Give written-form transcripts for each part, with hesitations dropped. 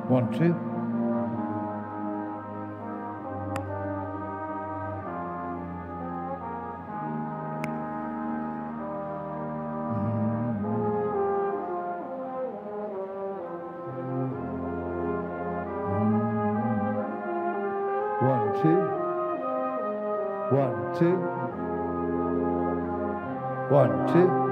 1, 2. One, two. 1, 2. 1, 2.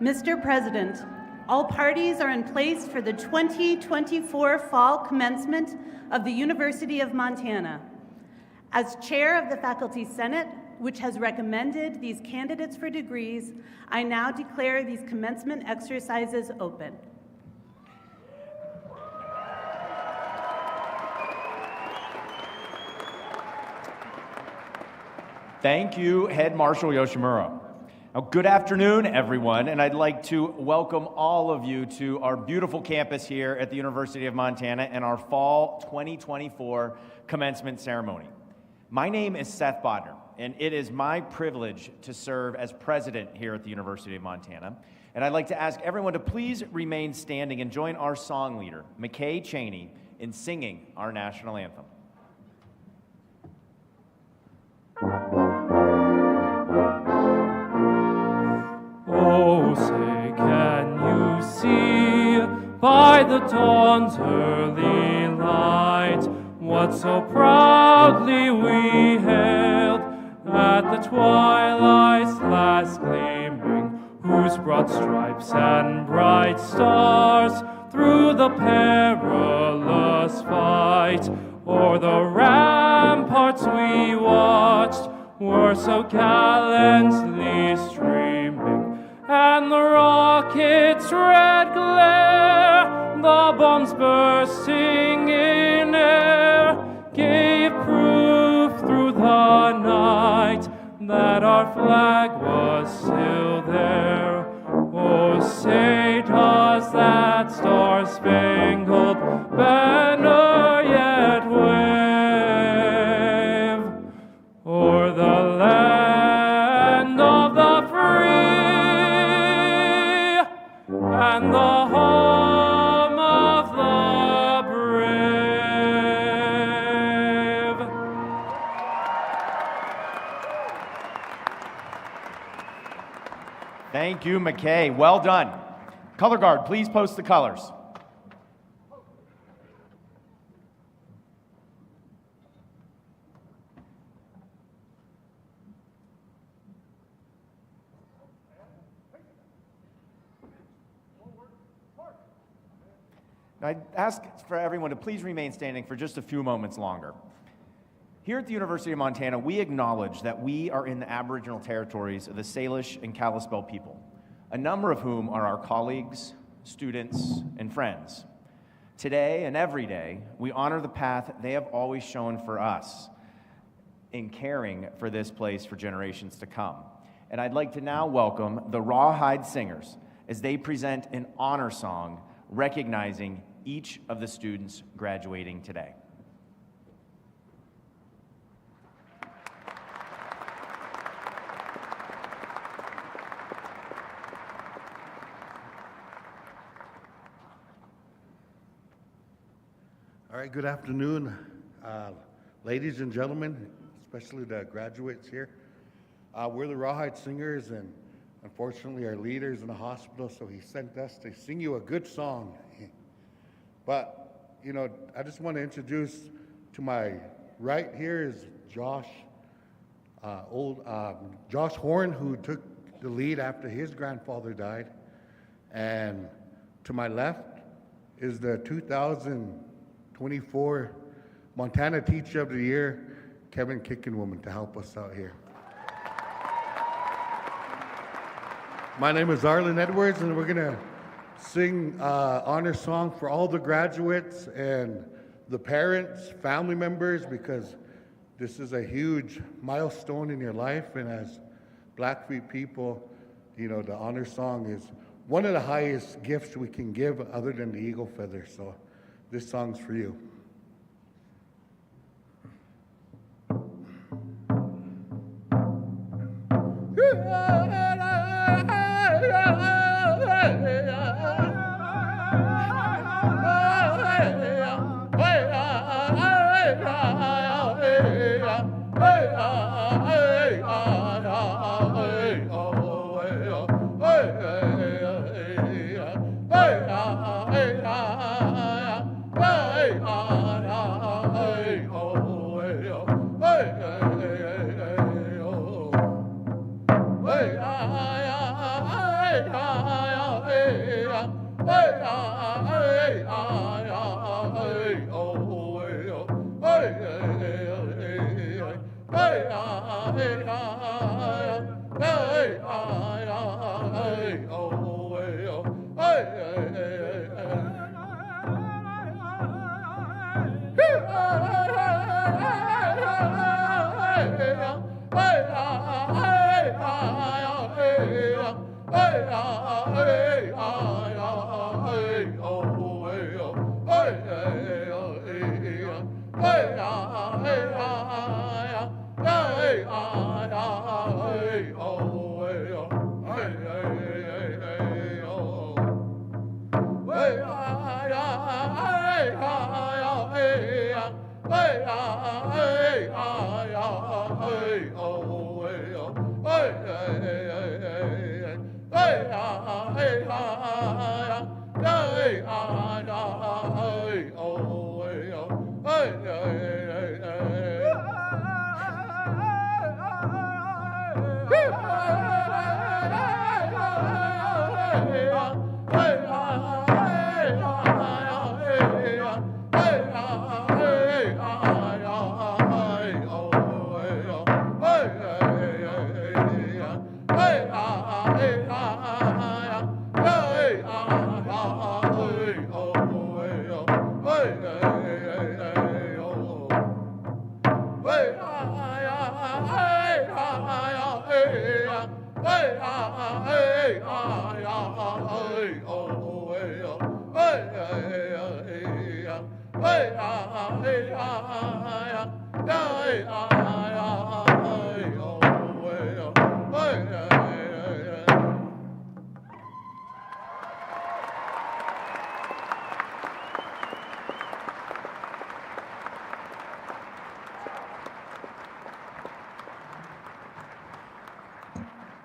Mr. President, all parties are in place for the 2024 fall commencement of the University of Montana. As chair of the Faculty Senate, which has recommended these candidates for degrees, I now declare these commencement exercises open. Thank you, Head Marshal Yoshimura. Now, good afternoon, everyone, and I'd like to welcome all of you to our beautiful campus here at the University of Montana and our Fall 2024 commencement ceremony. My name is Seth Bodner, and it is my privilege to serve as president here at the University of Montana. And I'd like to ask everyone to please remain standing and join our song leader, McKay Cheney, in singing our national anthem. Oh, say, can you see by the dawn's early light. What so proudly we hailed at the twilight's last gleaming, whose broad stripes and bright stars through the perilous fight o'er the ramparts we watched were so gallantly streaming, and the rocket's red glare, the bombs bursting in air, gave proof through the night that our flag was still there. Oh, say does that star-spangled banner yet wave o'er the land of the free and the home of the brave. Thank you, McKay. Well done. Color guard, please post the colors. Now, I'd ask for everyone to please remain standing for just a few moments longer. Here at the University of Montana, we acknowledge that we are in the Aboriginal territories of the Salish and Kalispel people, a number of whom are our colleagues, students, and friends. Today and every day, we honor the path they have always shown for us in caring for this place for generations to come. And I'd like to now welcome the Rawhide Singers as they present an honor song recognizing each of the students graduating today. All right, good afternoon, ladies and gentlemen, especially the graduates here. We're the Rawhide Singers, and unfortunately our leader's in the hospital, so he sent us to sing you a good song. But, you know, I just want to introduce, to my right here is Josh, Josh Horn, who took the lead after his grandfather died. And to my left is the 2024 Montana Teacher of the Year, Kevin Kickenwoman, to help us out here. My name is Arlen Edwards, and we're gonna sing honor song for all the graduates and the parents, family members, because this is a huge milestone in your life. And as Blackfeet people, you know, the honor song is one of the highest gifts we can give other than the eagle feather. So this song's for you.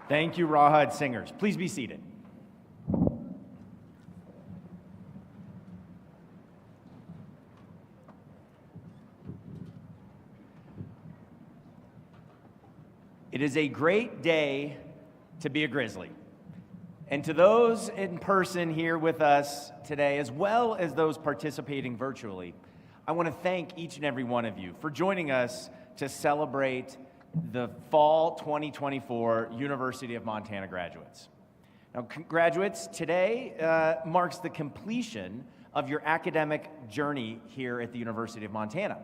Thank you, Rawhide Singers. Please be seated. It is a great day to be a Grizzly. And to those in person here with us today, as well as those participating virtually, I want to thank each and every one of you for joining us to celebrate the Fall 2024 University of Montana graduates. Now, graduates, today marks the completion of your academic journey here at the University of Montana.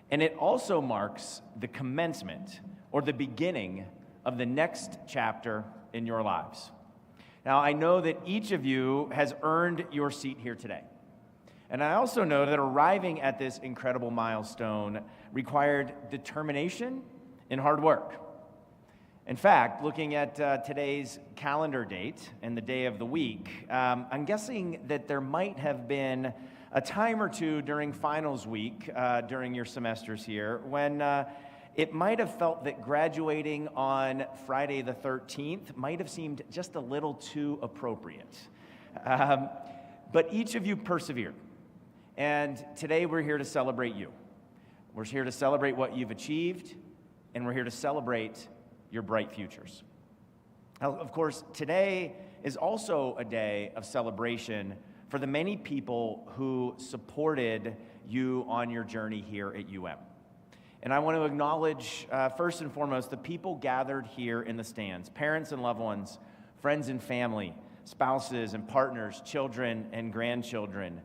And it also marks the commencement, or the beginning, of the next chapter in your lives. Now, I know that each of you has earned your seat here today. And I also know that arriving at this incredible milestone required determination and hard work. In fact, looking at today's calendar date and the day of the week, I'm guessing that there might have been a time or two during finals week during your semesters here when it might have felt that graduating on Friday the 13th might have seemed just a little too appropriate. But each of you persevered. And today we're here to celebrate you. We're here to celebrate what you've achieved, and we're here to celebrate your bright futures. Now, of course, today is also a day of celebration for the many people who supported you on your journey here at UM. And I want to acknowledge, first and foremost, the people gathered here in the stands, parents and loved ones, friends and family, spouses and partners, children and grandchildren.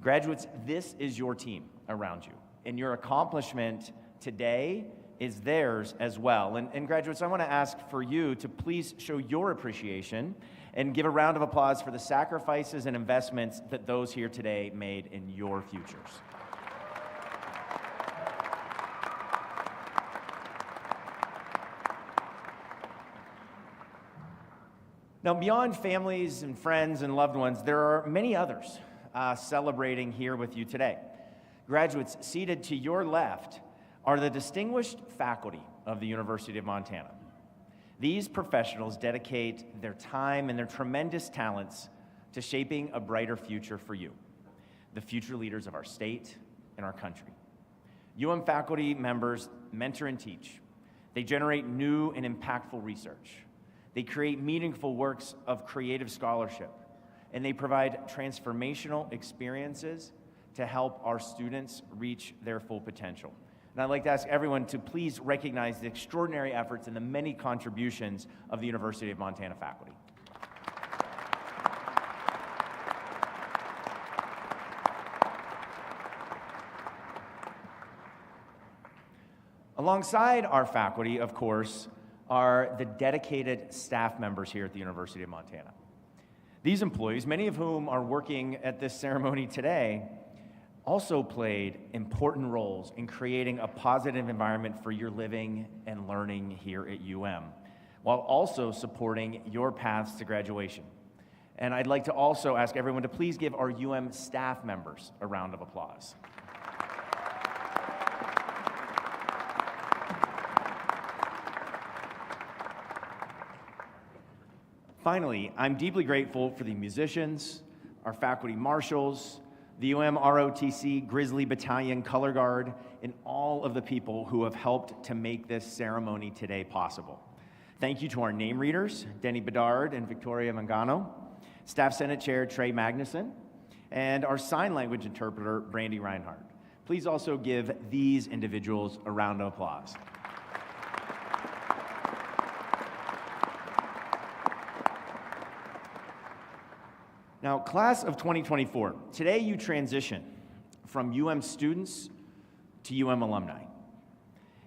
Graduates, this is your team around you, and your accomplishment today is theirs as well. And graduates, I want to ask for you to please show your appreciation and give a round of applause for the sacrifices and investments that those here today made in your futures. Now, beyond families and friends and loved ones, there are many others celebrating here with you today. Graduates, seated to your left are the distinguished faculty of the University of Montana. These professionals dedicate their time and their tremendous talents to shaping a brighter future for you, the future leaders of our state and our country. faculty members mentor and teach. They generate new and impactful research. They create meaningful works of creative scholarship, and they provide transformational experiences to help our students reach their full potential. And I'd like to ask everyone to please recognize the extraordinary efforts and the many contributions of the University of Montana faculty. Alongside our faculty, of course, are the dedicated staff members here at the University of Montana. These employees, many of whom are working at this ceremony today, also played important roles in creating a positive environment for your living and learning here at while also supporting your paths to graduation. And I'd like to also ask everyone to please give our staff members a round of applause. Finally, I'm deeply grateful for the musicians, our faculty marshals, the ROTC Grizzly Battalion Color Guard, and all of the people who have helped to make this ceremony today possible. Thank you to our name readers, Denny Bedard and Victoria Mangano, Staff Senate Chair Trey Magnuson, and our sign language interpreter, Brandy Reinhardt. Please also give these individuals a round of applause. Now, class of 2024, today you transition from UM students to UM alumni.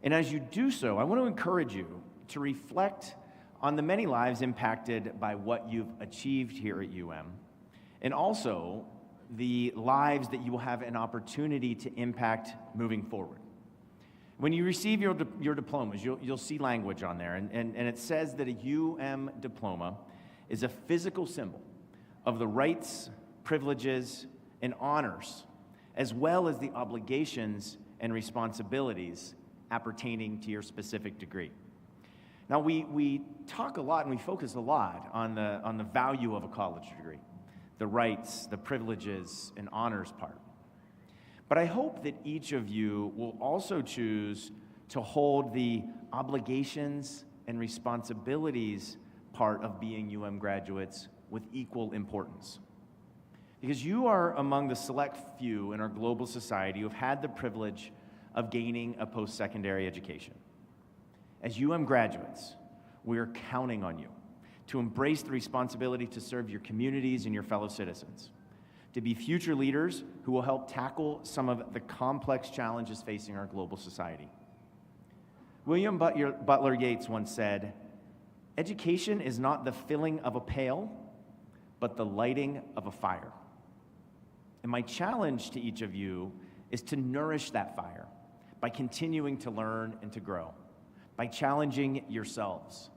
And as you do so, I want to encourage you to reflect on the many lives impacted by what you've achieved here at UM, and also the lives that you will have an opportunity to impact moving forward. When you receive your diplomas, you'll see language on there, and it says that a UM diploma is a physical symbol of the rights, privileges, and honors, as well as the obligations and responsibilities appertaining to your specific degree. Now, we talk a lot and we focus a lot on the value of a college degree, the rights, the privileges, and honors part. But I hope that each of you will also choose to hold the obligations and responsibilities part of being UM graduates with equal importance. Because you are among the select few in our global society who have had the privilege of gaining a post-secondary education. As UM graduates, we are counting on you to embrace the responsibility to serve your communities and your fellow citizens, to be future leaders who will help tackle some of the complex challenges facing our global society. William Butler Yeats once said, "Education is not the filling of a pail, but the lighting of a fire." And my challenge to each of you is to nourish that fire by continuing to learn and to grow, by challenging yourselves,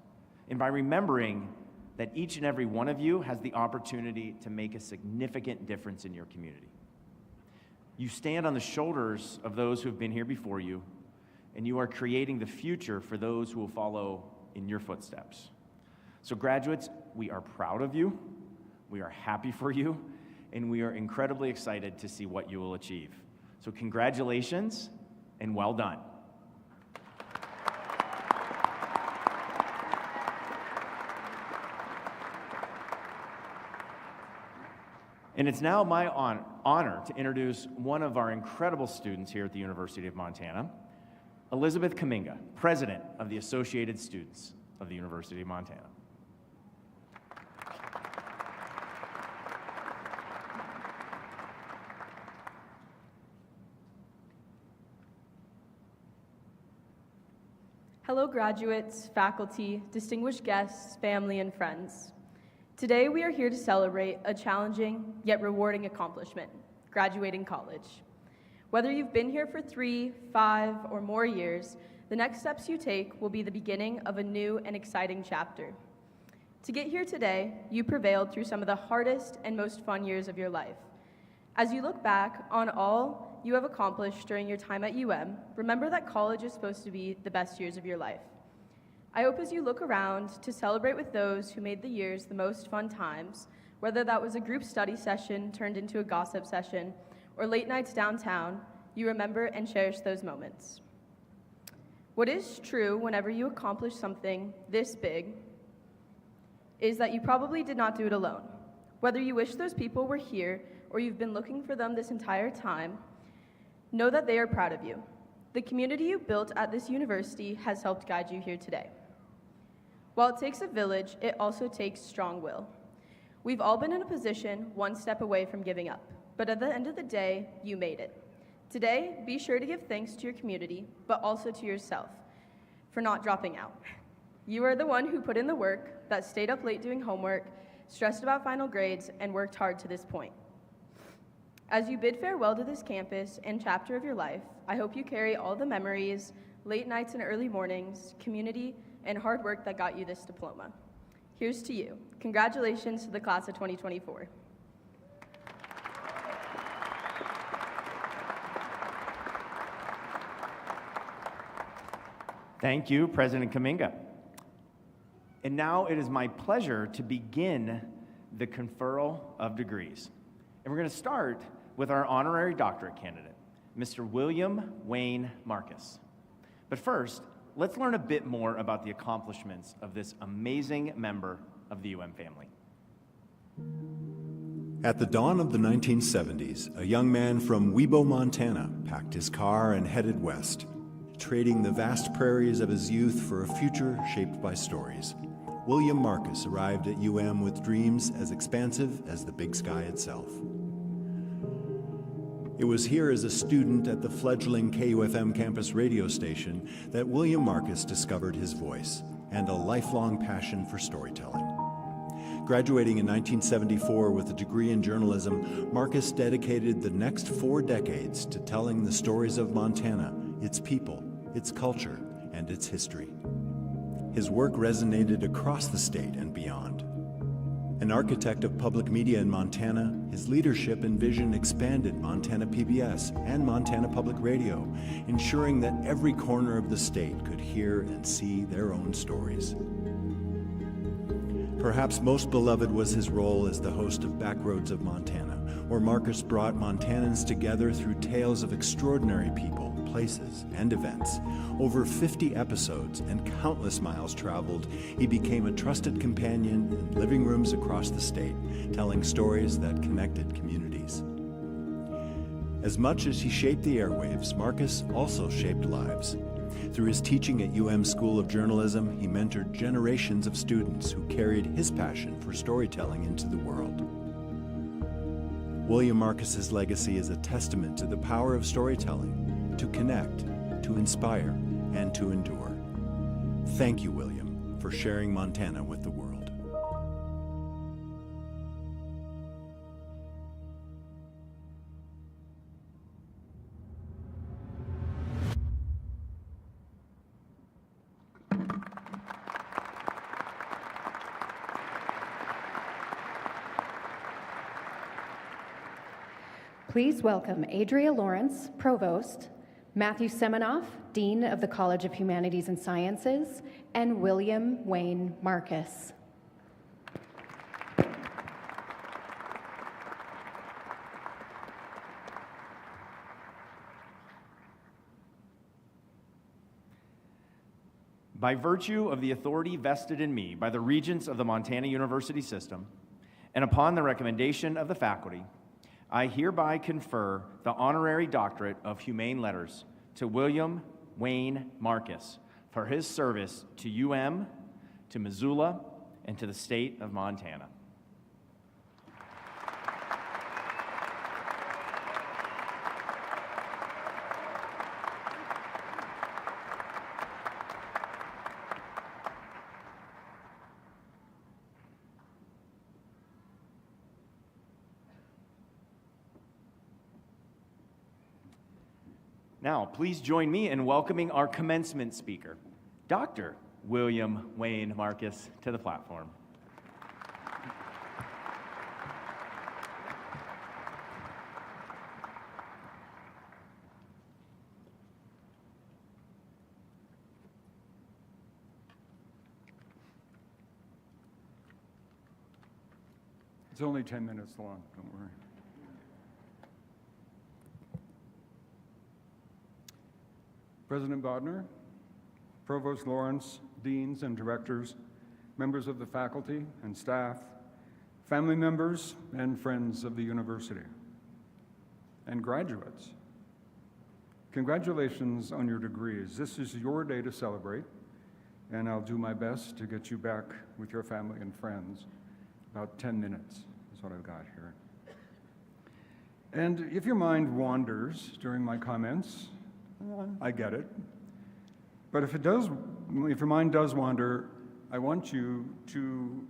and by remembering that each and every one of you has the opportunity to make a significant difference in your community. You stand on the shoulders of those who have been here before you, and you are creating the future for those who will follow in your footsteps. So graduates, we are proud of you, we are happy for you, and we are incredibly excited to see what you will achieve. So congratulations and well done. And it's now my honor to introduce one of our incredible students here at the University of Montana, Elizabeth Kaminga, President of the Associated Students of the University of Montana. Hello graduates, faculty, distinguished guests, family, and friends. Today we are here to celebrate a challenging yet rewarding accomplishment, graduating college. Whether you've been here for 3, 5, or more years, the next steps you take will be the beginning of a new and exciting chapter. To get here today, you prevailed through some of the hardest and most fun years of your life. As you look back on all you have accomplished during your time at UM, remember that college is supposed to be the best years of your life. I hope as you look around to celebrate with those who made the years the most fun times, whether that was a group study session turned into a gossip session, or late nights downtown, you remember and cherish those moments. What is true whenever you accomplish something this big is that you probably did not do it alone. Whether you wish those people were here or you've been looking for them this entire time, know that they are proud of you. The community you built at this university has helped guide you here today. While it takes a village, it also takes strong will. We've all been in a position one step away from giving up, but at the end of the day, you made it. Today, be sure to give thanks to your community, but also to yourself for not dropping out. You are the one who put in the work, that stayed up late doing homework, stressed about final grades, and worked hard to this point. As you bid farewell to this campus and chapter of your life, I hope you carry all the memories, late nights and early mornings, community, and hard work that got you this diploma. Here's to you. Congratulations to the class of 2024. Thank you, President Kaminga. And now it is my pleasure to begin the conferral of degrees. And we're going to start with our honorary doctorate candidate, Mr. William Wayne Marcus. But first, let's learn a bit more about the accomplishments of this amazing member of the UM family. At the dawn of the 1970s, a young man from Webo, Montana, packed his car and headed west, trading the vast prairies of his youth for a future shaped by stories. William Marcus arrived at UM with dreams as expansive as the big sky itself. It was here as a student at the fledgling KUFM campus radio station that William Marcus discovered his voice and a lifelong passion for storytelling. Graduating in 1974 with a degree in journalism, Marcus dedicated the next 4 decades to telling the stories of Montana, its people, its culture, and its history. His work resonated across the state and beyond. An architect of public media in Montana, his leadership and vision expanded Montana PBS and Montana Public Radio, ensuring that every corner of the state could hear and see their own stories. Perhaps most beloved was his role as the host of Backroads of Montana, where Marcus brought Montanans together through tales of extraordinary people, places, and events. Over 50 episodes and countless miles traveled, he became a trusted companion in living rooms across the state, telling stories that connected communities. As much as he shaped the airwaves, Marcus also shaped lives. Through his teaching at UM School of Journalism, he mentored generations of students who carried his passion for storytelling into the world. William Marcus's legacy is a testament to the power of storytelling, to connect, to inspire, and to endure. Thank you, William, for sharing Montana with the world. Please welcome Adria Lawrence, Provost, Matthew Semenoff, Dean of the College of Humanities and Sciences, and William Wayne Marcus. By virtue of the authority vested in me by the Regents of the Montana University System, and upon the recommendation of the faculty, I hereby confer the Honorary Doctorate of Humane Letters to William Wayne Marcus for his service to UM, to Missoula, and to the state of Montana. Now, please join me in welcoming our commencement speaker, Dr. William Wayne Marcus, to the platform. It's only 10 minutes long, don't worry. President Bodner, Provost Lawrence, deans and directors, members of the faculty and staff, family members and friends of the university, and graduates. Congratulations on your degrees. This is your day to celebrate, and I'll do my best to get you back with your family and friends. About 10 minutes is what I've got here. And if your mind wanders during my comments, I get it. But if your mind does wander, I want you to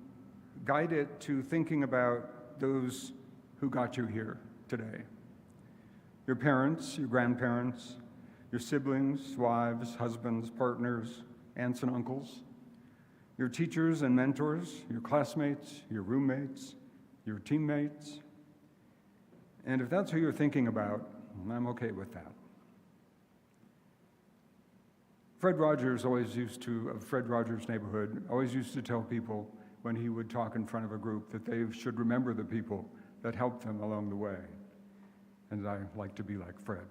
guide it to thinking about those who got you here today. Your parents, your grandparents, your siblings, wives, husbands, partners, aunts and uncles, your teachers and mentors, your classmates, your roommates, your teammates. And if that's who you're thinking about, I'm okay with that. Fred Rogers of Fred Rogers Neighborhood, always used to tell people when he would talk in front of a group that they should remember the people that helped them along the way. And I like to be like Fred.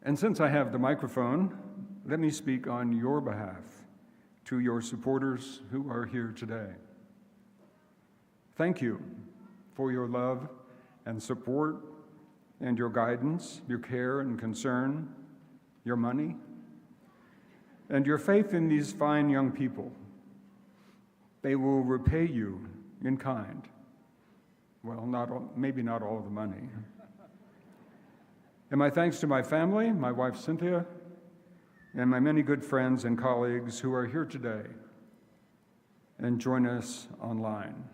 And since I have the microphone, let me speak on your behalf to your supporters who are here today. Thank you for your love and support and your guidance, your care and concern, your money, and your faith in these fine young people. They will repay you in kind. Well, maybe not all of the money. And my thanks to my family, my wife Cynthia, and my many good friends and colleagues who are here today and join us online.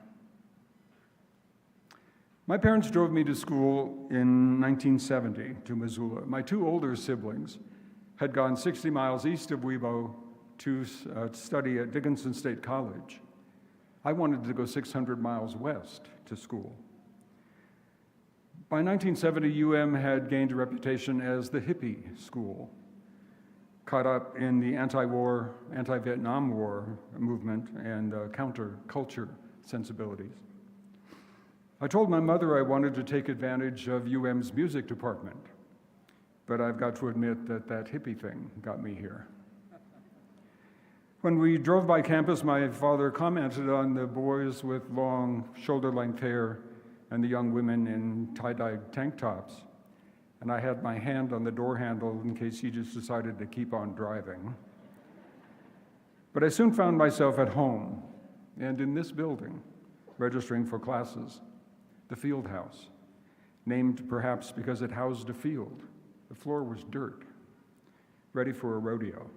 My parents drove me to school in 1970 to Missoula. My two older siblings had gone 60 miles east of Webo to study at Dickinson State College. I wanted to go 600 miles west to school. By 1970, UM had gained a reputation as the hippie school, caught up in the anti-war, anti-Vietnam War movement and counterculture sensibilities. I told my mother I wanted to take advantage of UM's music department, but I've got to admit that that hippie thing got me here. When we drove by campus, my father commented on the boys with long shoulder-length hair and the young women in tie-dyed tank tops, and I had my hand on the door handle in case he just decided to keep on driving. But I soon found myself at home and in this building, registering for classes, the field house, named perhaps because it housed a field. The floor was dirt, ready for a rodeo.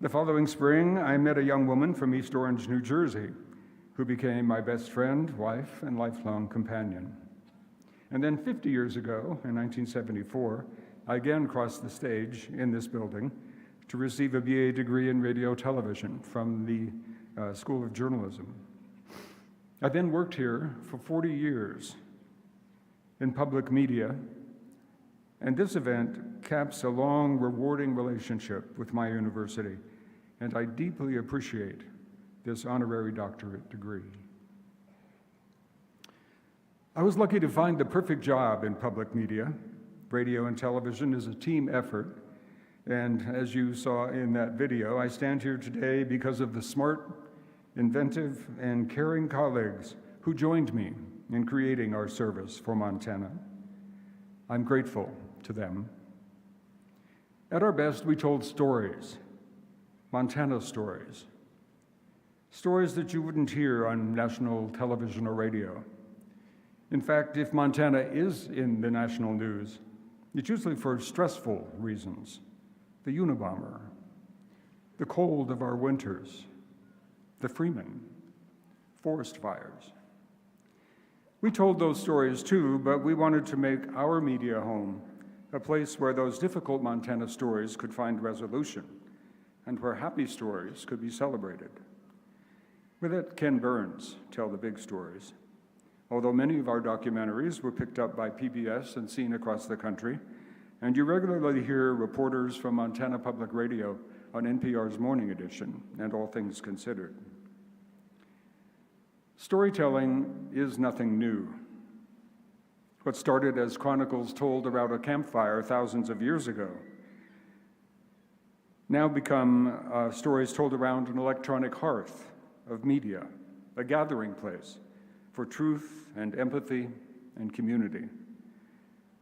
The following spring, I met a young woman from East Orange, New Jersey, who became my best friend, wife, and lifelong companion. And then 50 years ago, in 1974, I again crossed the stage in this building to receive a BA degree in radio television from the School of Journalism. I then worked here for 40 years in public media, and this event caps a long, rewarding relationship with my university, and I deeply appreciate this honorary doctorate degree. I was lucky to find the perfect job in public media. Radio and television is a team effort, and as you saw in that video, I stand here today because of the smart, inventive, and caring colleagues who joined me in creating our service for Montana. I'm grateful to them. At our best, we told stories, Montana stories, stories that you wouldn't hear on national television or radio. In fact, if Montana is in the national news, it's usually for stressful reasons. The Unabomber, the cold of our winters, the Freeman, forest fires. We told those stories too, but we wanted to make our media home a place where those difficult Montana stories could find resolution and where happy stories could be celebrated. We let Ken Burns tell the big stories. Although many of our documentaries were picked up by PBS and seen across the country, and you regularly hear reporters from Montana Public Radio on NPR's Morning Edition and All Things Considered. Storytelling is nothing new. What started as chronicles told around a campfire thousands of years ago now become stories told around an electronic hearth of media, a gathering place for truth and empathy and community.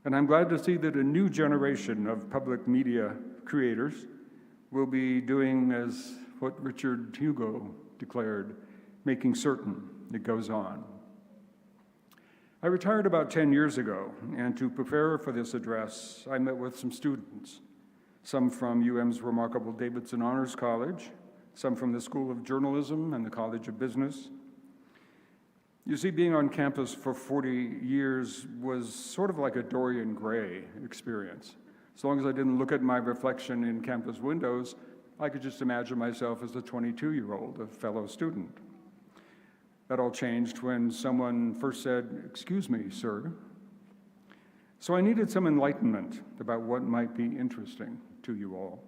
And I'm glad to see that a new generation of public media creators will be doing as what Richard Hugo declared, making certain it goes on. I retired about 10 years ago, and to prepare for this address, I met with some students, some from UM's remarkable Davidson Honors College, some from the School of Journalism and the College of Business. You see, being on campus for 40 years was sort of like a Dorian Gray experience. As long as I didn't look at my reflection in campus windows, I could just imagine myself as a 22-year-old, a fellow student. That all changed when someone first said, "Excuse me, sir." So I needed some enlightenment about what might be interesting to you all.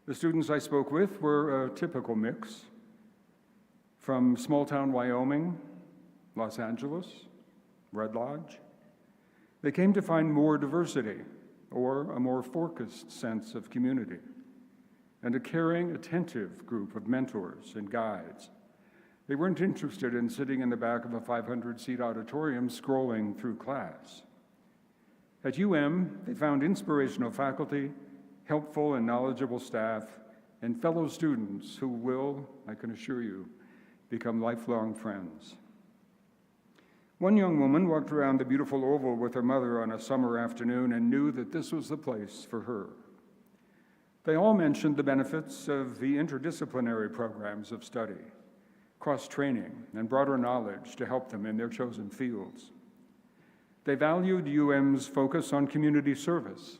The students I spoke with were a typical mix from small-town Wyoming, Los Angeles, Red Lodge. They came to find more diversity or a more focused sense of community and a caring, attentive group of mentors and guides. They weren't interested in sitting in the back of a 500-seat auditorium scrolling through class. At UM, they found inspirational faculty, helpful and knowledgeable staff, and fellow students who will, I can assure you, become lifelong friends. One young woman walked around the beautiful oval with her mother on a summer afternoon and knew that this was the place for her. They all mentioned the benefits of the interdisciplinary programs of study, cross-training, and broader knowledge to help them in their chosen fields. They valued UM's focus on community service.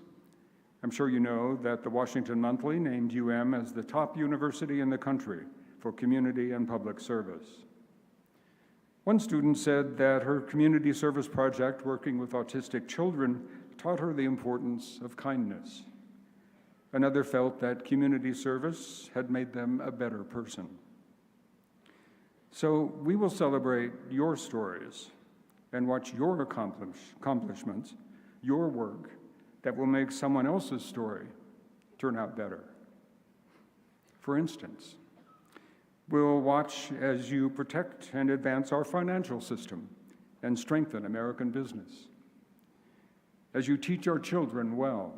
I'm sure you know that the Washington Monthly named UM as the top university in the country for community and public service. One student said that her community service project working with autistic children taught her the importance of kindness. Another felt that community service had made them a better person. So we will celebrate your stories and watch your accomplishments, your work that will make someone else's story turn out better. For instance, we'll watch as you protect and advance our financial system and strengthen American business. As you teach our children well,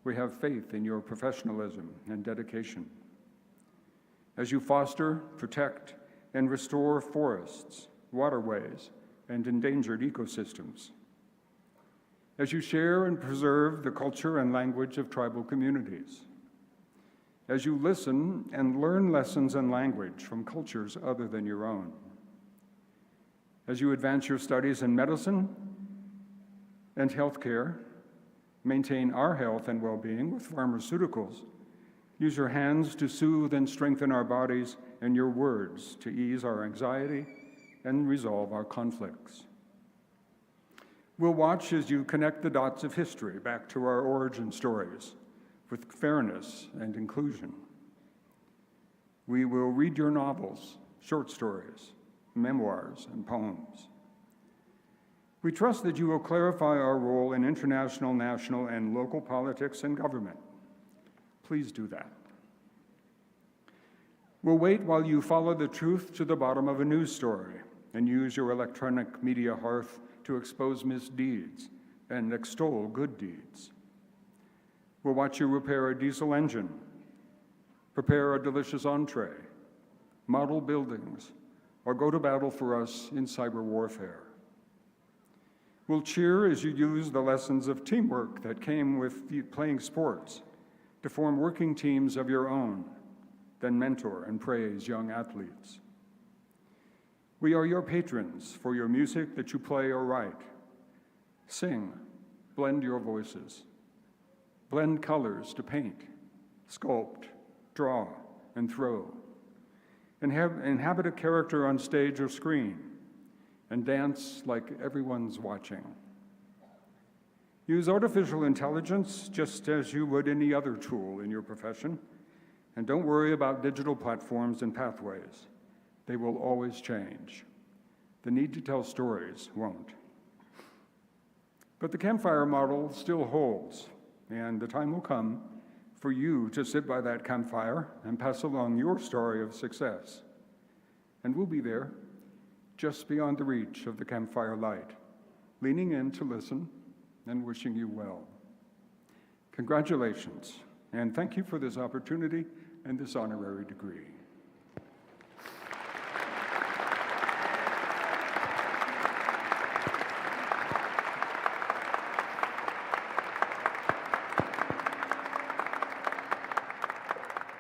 we have faith in your professionalism and dedication. As you foster, protect, and restore forests, waterways, and endangered ecosystems. As you share and preserve the culture and language of tribal communities. As you listen and learn lessons and language from cultures other than your own. As you advance your studies in medicine and healthcare, maintain our health and well-being with pharmaceuticals, use your hands to soothe and strengthen our bodies, and your words to ease our anxiety and resolve our conflicts. We'll watch as you connect the dots of history back to our origin stories with fairness and inclusion. We will read your novels, short stories, memoirs, and poems. We trust that you will clarify our role in international, national, and local politics and government. Please do that. We'll wait while you follow the truth to the bottom of a news story and use your electronic media hearth to expose misdeeds and extol good deeds. We'll watch you repair a diesel engine, prepare a delicious entree, model buildings, or go to battle for us in cyber warfare. We'll cheer as you use the lessons of teamwork that came with playing sports to form working teams of your own, then mentor and praise young athletes. We are your patrons for your music that you play or write. Sing, blend your voices. Blend colors to paint, sculpt, draw, and throw. Inhabit a character on stage or screen, and dance like everyone's watching. Use artificial intelligence just as you would any other tool in your profession, and don't worry about digital platforms and pathways. They will always change. The need to tell stories won't. But the campfire model still holds, and the time will come for you to sit by that campfire and pass along your story of success. And we'll be there, just beyond the reach of the campfire light, leaning in to listen and wishing you well. Congratulations, and thank you for this opportunity and this honorary degree.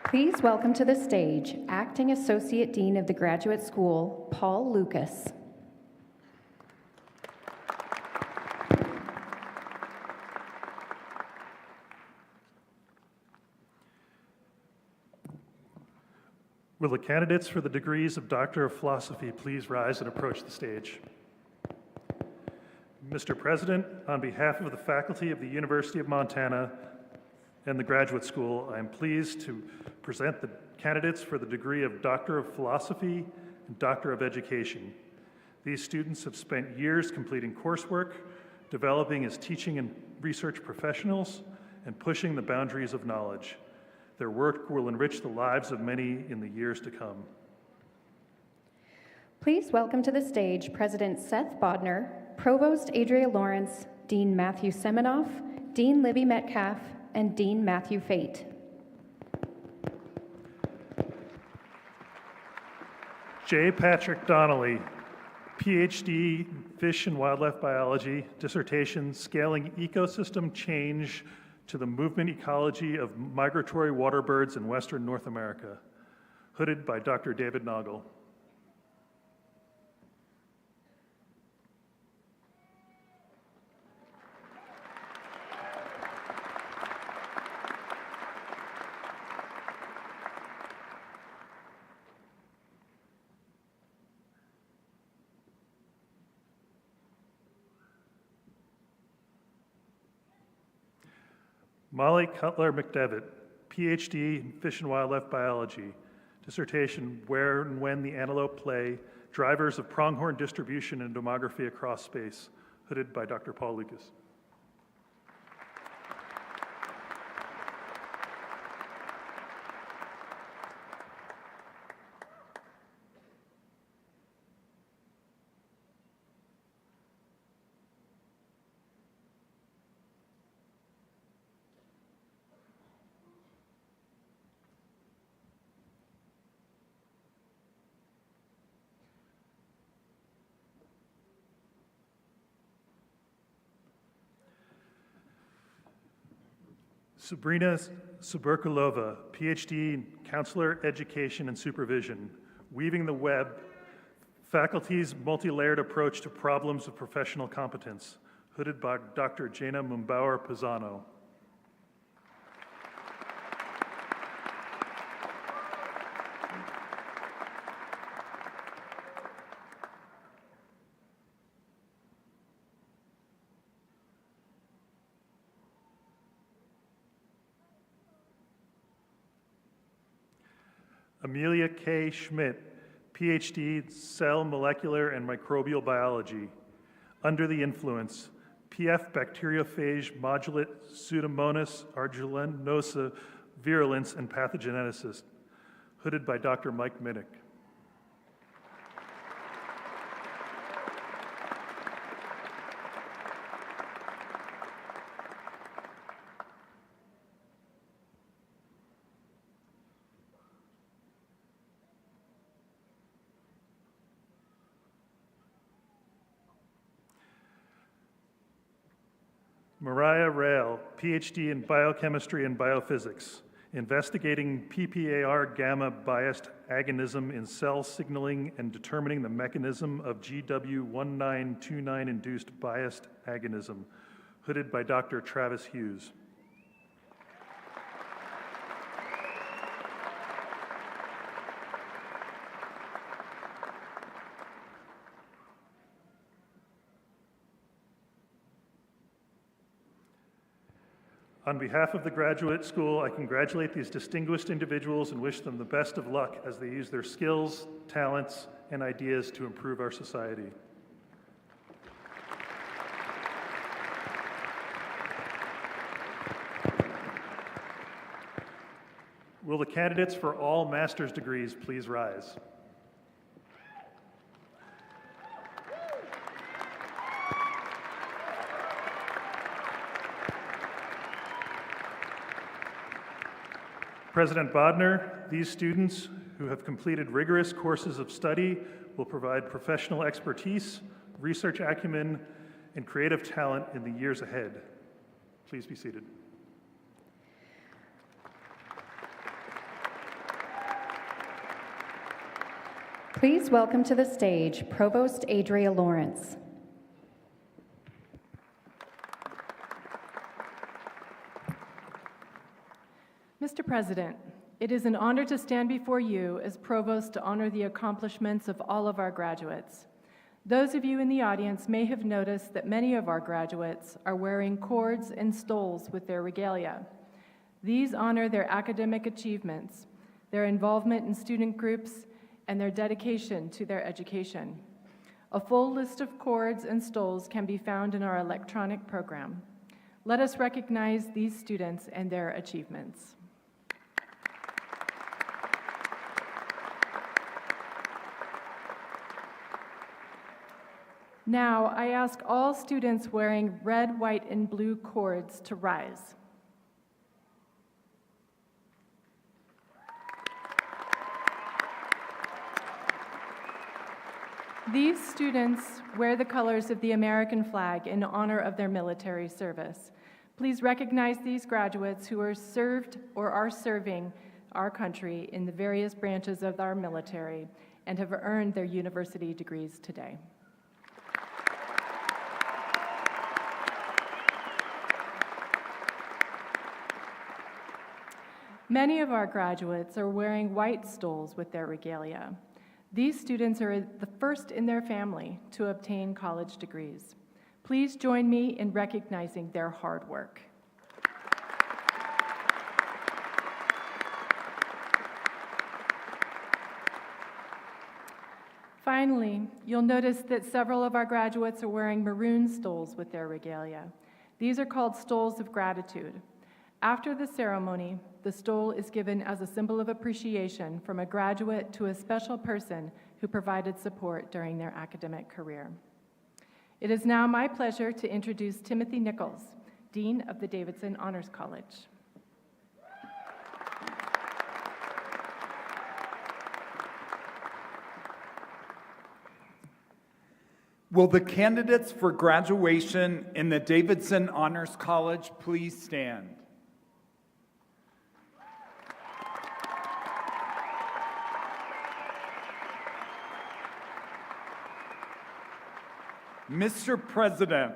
Please welcome to the stage Acting Associate Dean of the Graduate School, Paul Lucas. Will the candidates for the degrees of Doctor of Philosophy please rise and approach the stage? Mr. President, on behalf of the faculty of the University of Montana and the Graduate School, I am pleased to present the candidates for the degree of Doctor of Philosophy and Doctor of Education. These students have spent years completing coursework, developing as teaching and research professionals, and pushing the boundaries of knowledge. Their work will enrich the lives of many in the years to come. Please welcome to the stage President Seth Bodner, Provost Adria Lawrence, Dean Matthew Seminoff, Dean Libby Metcalf, and Dean Matthew Fate. J. Patrick Donnelly, PhD in Fish and Wildlife Biology, dissertation, Scaling Ecosystem Change to the Movement Ecology of Migratory Waterbirds in Western North America, hooded by Dr. David Noggle. Molly Cutler McDevitt, PhD in Fish and Wildlife Biology, dissertation, Where and When the Antelope Play, Drivers of Pronghorn Distribution and Demography Across Space, hooded by Dr. Paul Lucas. Sabrina Suberkulova, PhD in Counselor, Education, and Supervision, Weaving the Web, Faculty's Multi-Layered Approach to Problems of Professional Competence, hooded by Dr. Jana Mumbauer-Pisano. Amelia K. Schmidt, PhD in Cell, Molecular, and Microbial Biology. Under the Influence, PF Bacteriophage Modulate Pseudomonas aeruginosa Virulence and Pathogeneticist, hooded by Dr. Mike Minnick. Mariah Rail, PhD in Biochemistry and Biophysics, investigating PPAR gamma biased agonism in cell signaling and determining the mechanism of GW1929 induced biased agonism, hooded by Dr. Travis Hughes. On behalf of the graduate school, I congratulate these distinguished individuals and wish them the best of luck as they use their skills, talents, and ideas to improve our society. Will the candidates for all master's degrees please rise? President Bodner, these students who have completed rigorous courses of study will provide professional expertise, research acumen, and creative talent in the years ahead. Please be seated. Please welcome to the stage Provost Adria Lawrence. Mr. President, it is an honor to stand before you as Provost to honor the accomplishments of all of our graduates. Those of you in the audience may have noticed that many of our graduates are wearing cords and stoles with their regalia. These honor their academic achievements, their involvement in student groups, and their dedication to their education. A full list of cords and stoles can be found in our electronic program. Let us recognize these students and their achievements. Now, I ask all students wearing red, white, and blue cords to rise. These students wear the colors of the American flag in honor of their military service. Please recognize these graduates who are served or are serving our country in the various branches of our military and have earned their university degrees today. Many of our graduates are wearing white stoles with their regalia. These students are the first in their family to obtain college degrees. Please join me in recognizing their hard work. Finally, you'll notice that several of our graduates are wearing maroon stoles with their regalia. These are called stoles of gratitude. After the ceremony, the stole is given as a symbol of appreciation from a graduate to a special person who provided support during their academic career. It is now my pleasure to introduce Timothy Nichols, Dean of the Davidson Honors College. Will the candidates for graduation in the Davidson Honors College please stand? Mr. President,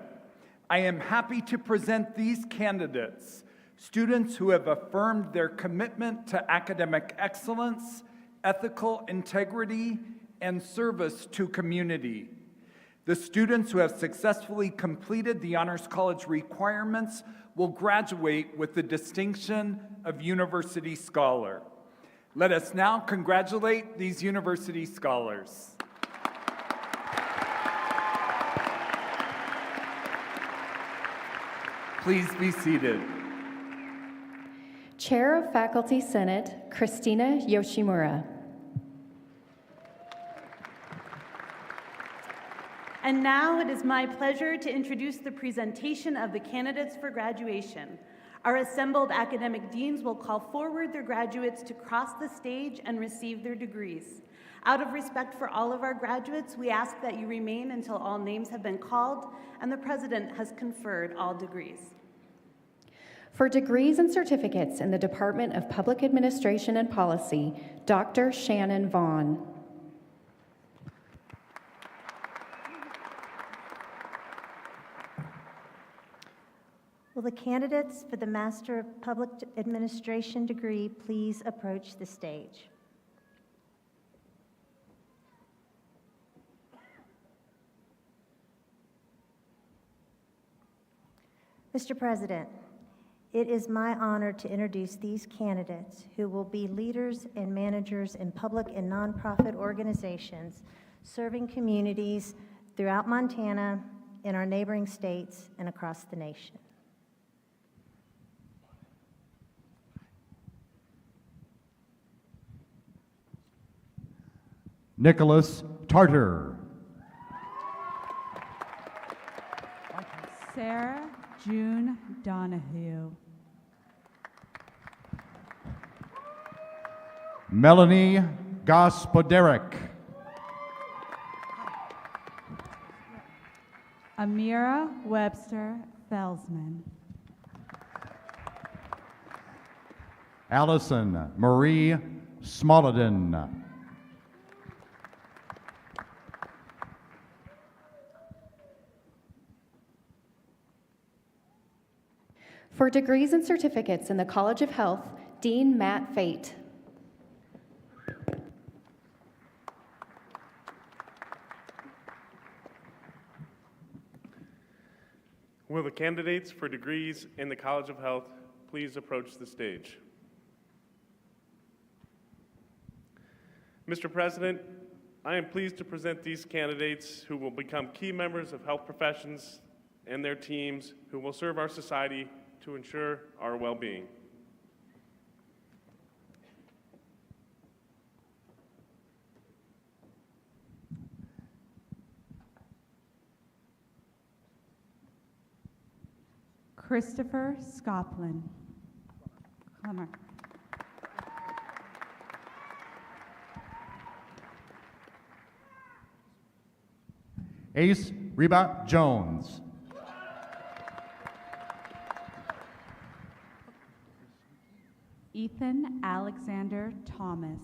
I am happy to present these candidates, students who have affirmed their commitment to academic excellence, ethical integrity, and service to community. The students who have successfully completed the Honors College requirements will graduate with the distinction of University Scholar. Let us now congratulate these University Scholars. Please be seated. Chair of Faculty Senate, Christina Yoshimura. And now it is my pleasure to introduce the presentation of the candidates for graduation. Our assembled academic deans will call forward their graduates to cross the stage and receive their degrees. Out of respect for all of our graduates, we ask that you remain until all names have been called and the President has conferred all degrees. For degrees and certificates in the Department of Public Administration and Policy, Dr. Shannon Vaughn. Will the candidates for the Master of Public Administration degree please approach the stage? Mr. President, it is my honor to introduce these candidates who will be leaders and managers in public and nonprofit organizations serving communities throughout Montana, in our neighboring states, and across the nation. Nicholas Tartar. Sarah June Donahue. Melanie Gospoderic. Amira Webster Felsman. Allison Marie Smolladin. For degrees and certificates in the College of Health, Dean Matt Fate. Will the candidates for degrees in the College of Health please approach the stage? Mr. President, I am pleased to present these candidates who will become key members of health professions and their teams who will serve our society to ensure our well-being. Christopher Scoplin. Clemmer. Ace Reba Jones. Ethan Alexander Thomas.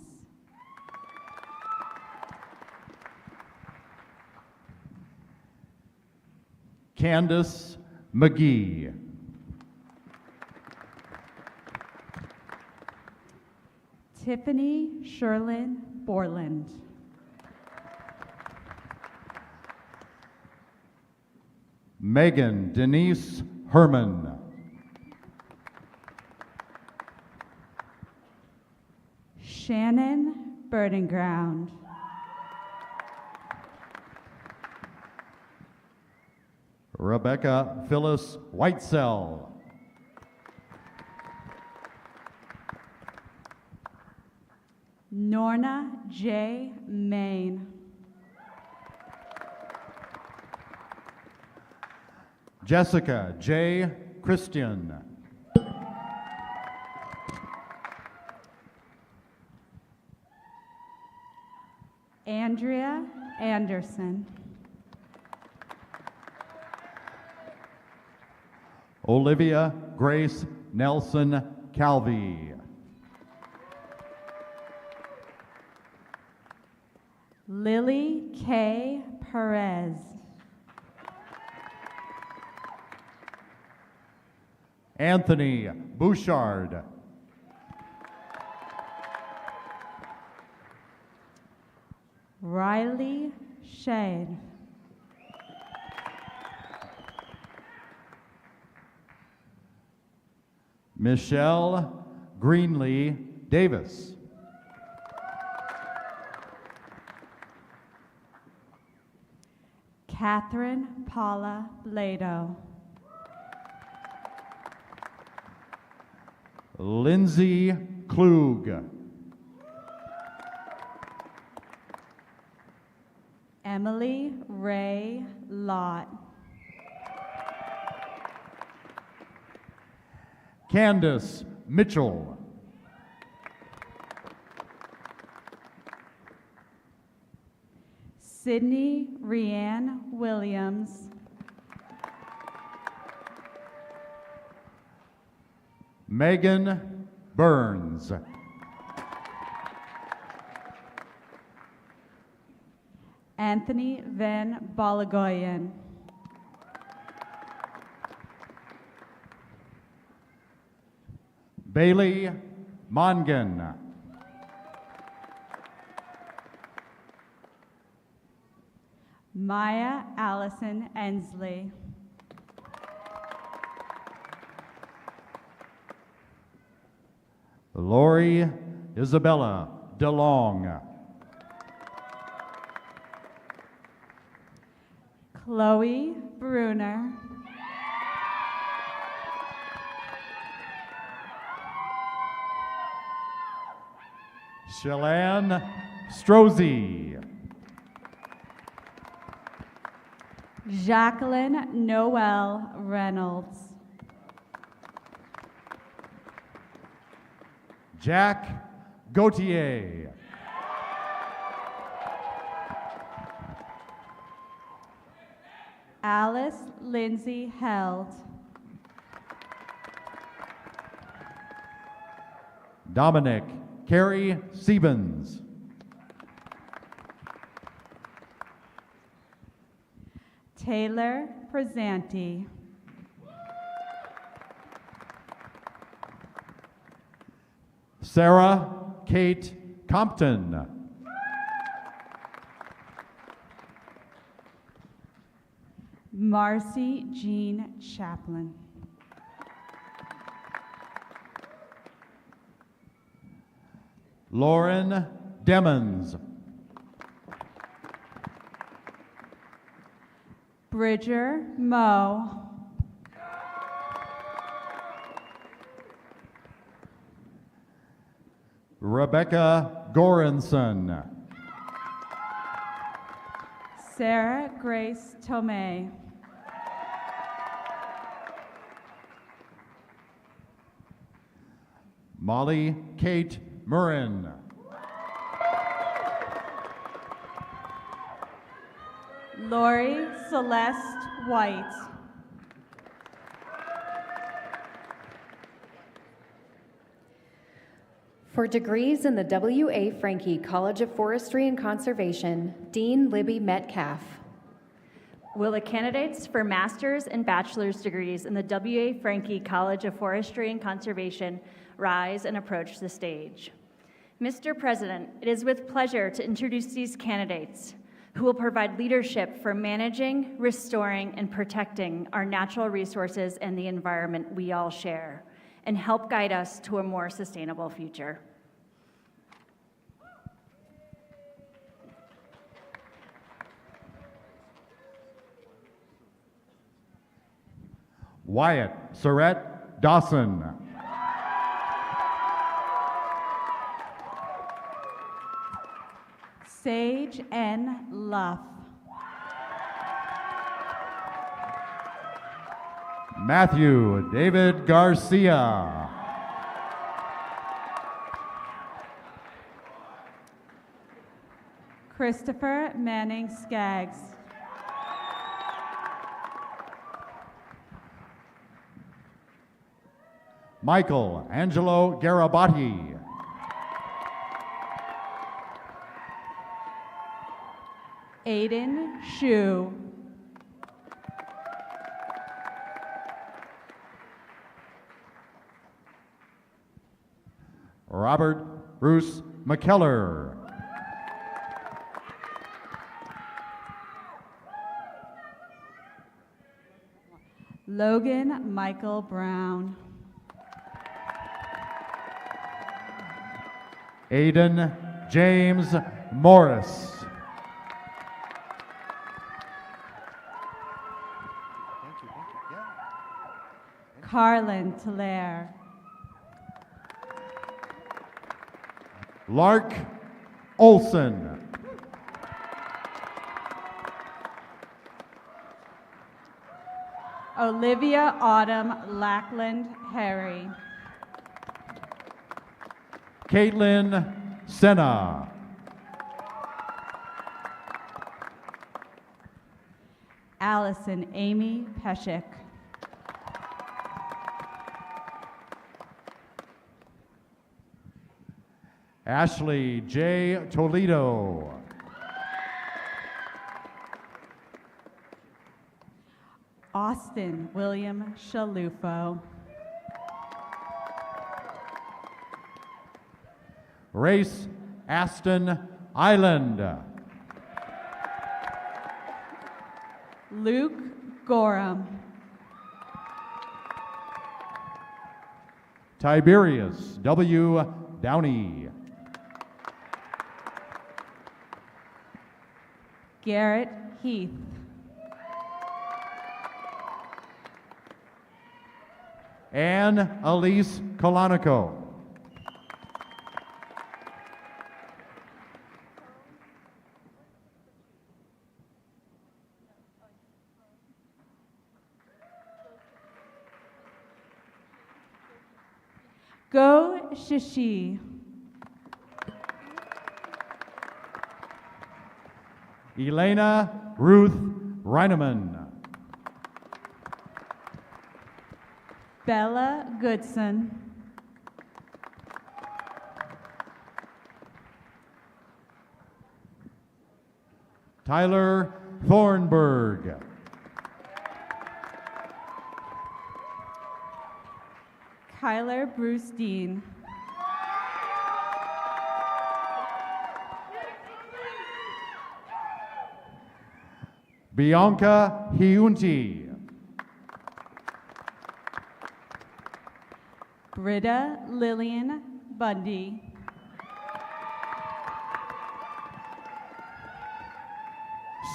Candace McGee. Tiffany Sherlyn Borland. Megan Denise Herman. Shannon Burdenground. Rebecca Phyllis Whitesell. Norna J. Main. Jessica J. Christian. Andrea Anderson. Olivia Grace Nelson Calvi. Lily K. Perez. Anthony Bouchard. Riley Shade. Michelle Greenlee Davis. Catherine Paula Blado. Lindsay Klug. Emily Ray Lott. Candace Mitchell. Sydney Rianne Williams. Megan Burns. Anthony Van Balagoyen. Bailey Mongan. Maya Allison Ensley. Lori Isabella DeLong. Chloe Bruner. Shalane Strozzi. Jacqueline Noel Reynolds. Jack Gautier. Alice Lindsay Held. Dominic Carey Siebens. Taylor Prezanti. Sarah Kate Compton. Marcy Jean Chaplin. Lauren Demmons. Bridger Moe. Rebecca Goranson. Sarah Grace Tomei. Molly Kate Murrin. Lori Celeste White. For degrees in the W.A. Franke College of Forestry and Conservation, Dean Libby Metcalf. Will the candidates for master's and bachelor's degrees in the W.A. Franke College of Forestry and Conservation rise and approach the stage? Mr. President, it is with pleasure to introduce these candidates who will provide leadership for managing, restoring, and protecting our natural resources and the environment we all share, and help guide us to a more sustainable future. Wyatt Surratt Dawson. Sage N. Luff. Matthew David Garcia. Christopher Manning Skaggs. Michael Angelo Garabati. Aiden Shu. Robert Bruce McKellar. Logan Michael Brown. Aiden James Morris. Carlin Tlair. Lark Olson. Olivia Autumn Lackland Harry. Caitlin Senna. Allison Amy Peshik. Ashley J. Toledo. Austin William Shalufo. Race Aston Island. Luke Gorham. Tiberius W. Downey. Garrett Heath. Anne Elise Colonico. Go Shishi. Elena Ruth Reineman. Bella Goodson. Tyler Thornburg. Kyler Bruce Dean. Bianca Hiunti. Britta Lillian Bundy.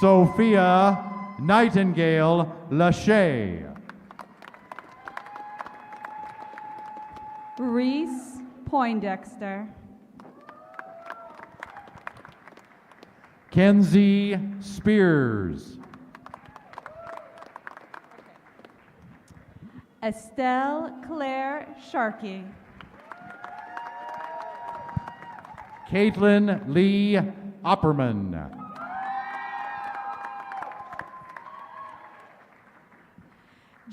Sophia Nightingale Lachey. Reese Poindexter. Kenzie Spears. Estelle Claire Sharkey. Caitlin Lee Opperman.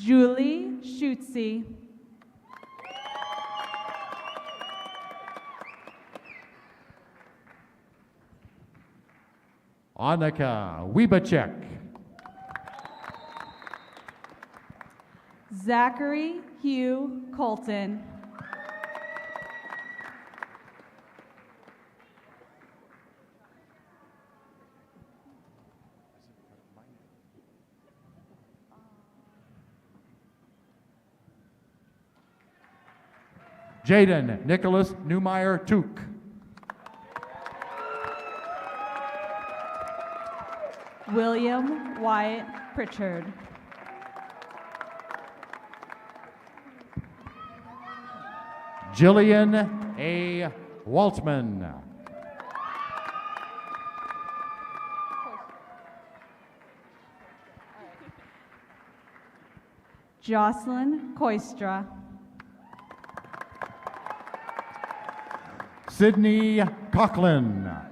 Julie Schutze. Annika Wibacek. Zachary Hugh Colton. Jaden Nicholas Newmeyer Took. William Wyatt Pritchard. Jillian A. Waltman. Jocelyn Koistra. Sydney Coughlin.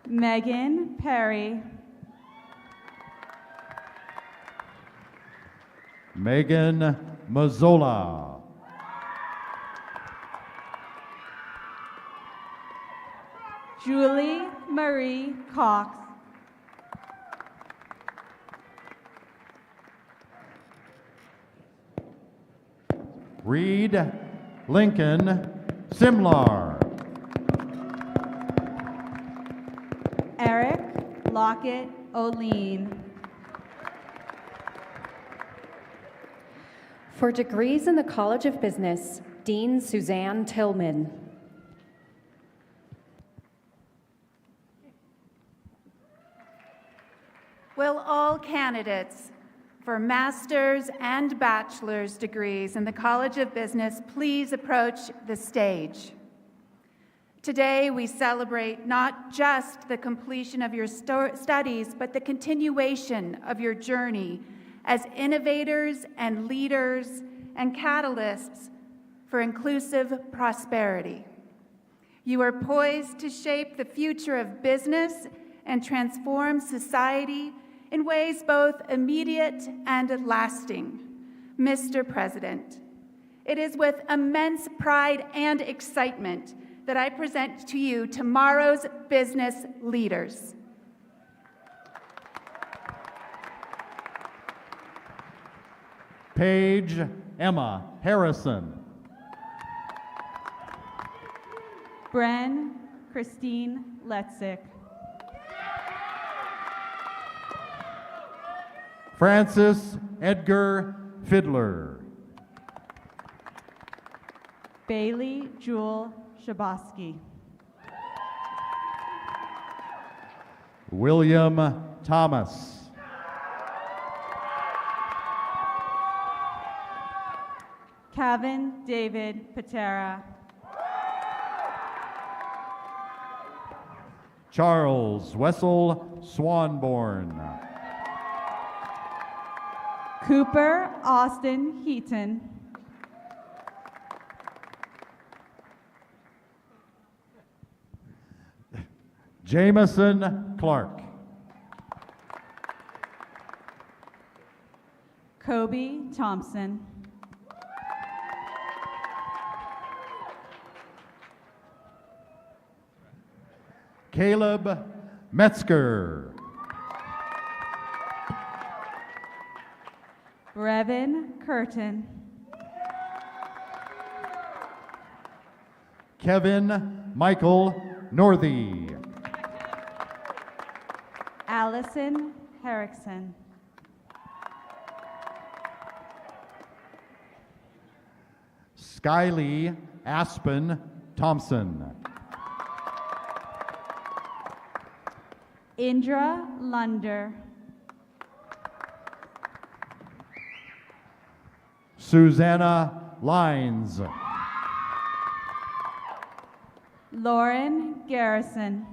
Megan Perry. Megan Mazzola. Julie Marie Cox. Reed Lincoln Simlar. Eric Lockett O'Lean. For degrees in the College of Business, Dean Suzanne Tillman. Will all candidates for master's and bachelor's degrees in the College of Business please approach the stage? Today, we celebrate not just the completion of your studies, but the continuation of your journey as innovators and leaders and catalysts for inclusive prosperity. You are poised to shape the future of business and transform society in ways both immediate and lasting. Mr. President, it is with immense pride and excitement that I present to you tomorrow's business leaders. Paige Emma Harrison. Bren Christine Letzick. Francis Edgar Fiddler. Bailey Jewel Shabosky. William Thomas. Kevin David Patera. Charles Wessel Swanborn. Cooper Austin Heaton. Jameson Clark. Kobe Thompson. Caleb Metzger. Brevin Curtin. Kevin Michael Northey. Allison Herrickson. Skylee Aspen Thompson. Indra Lunder. Susanna Lines. Lauren Garrison.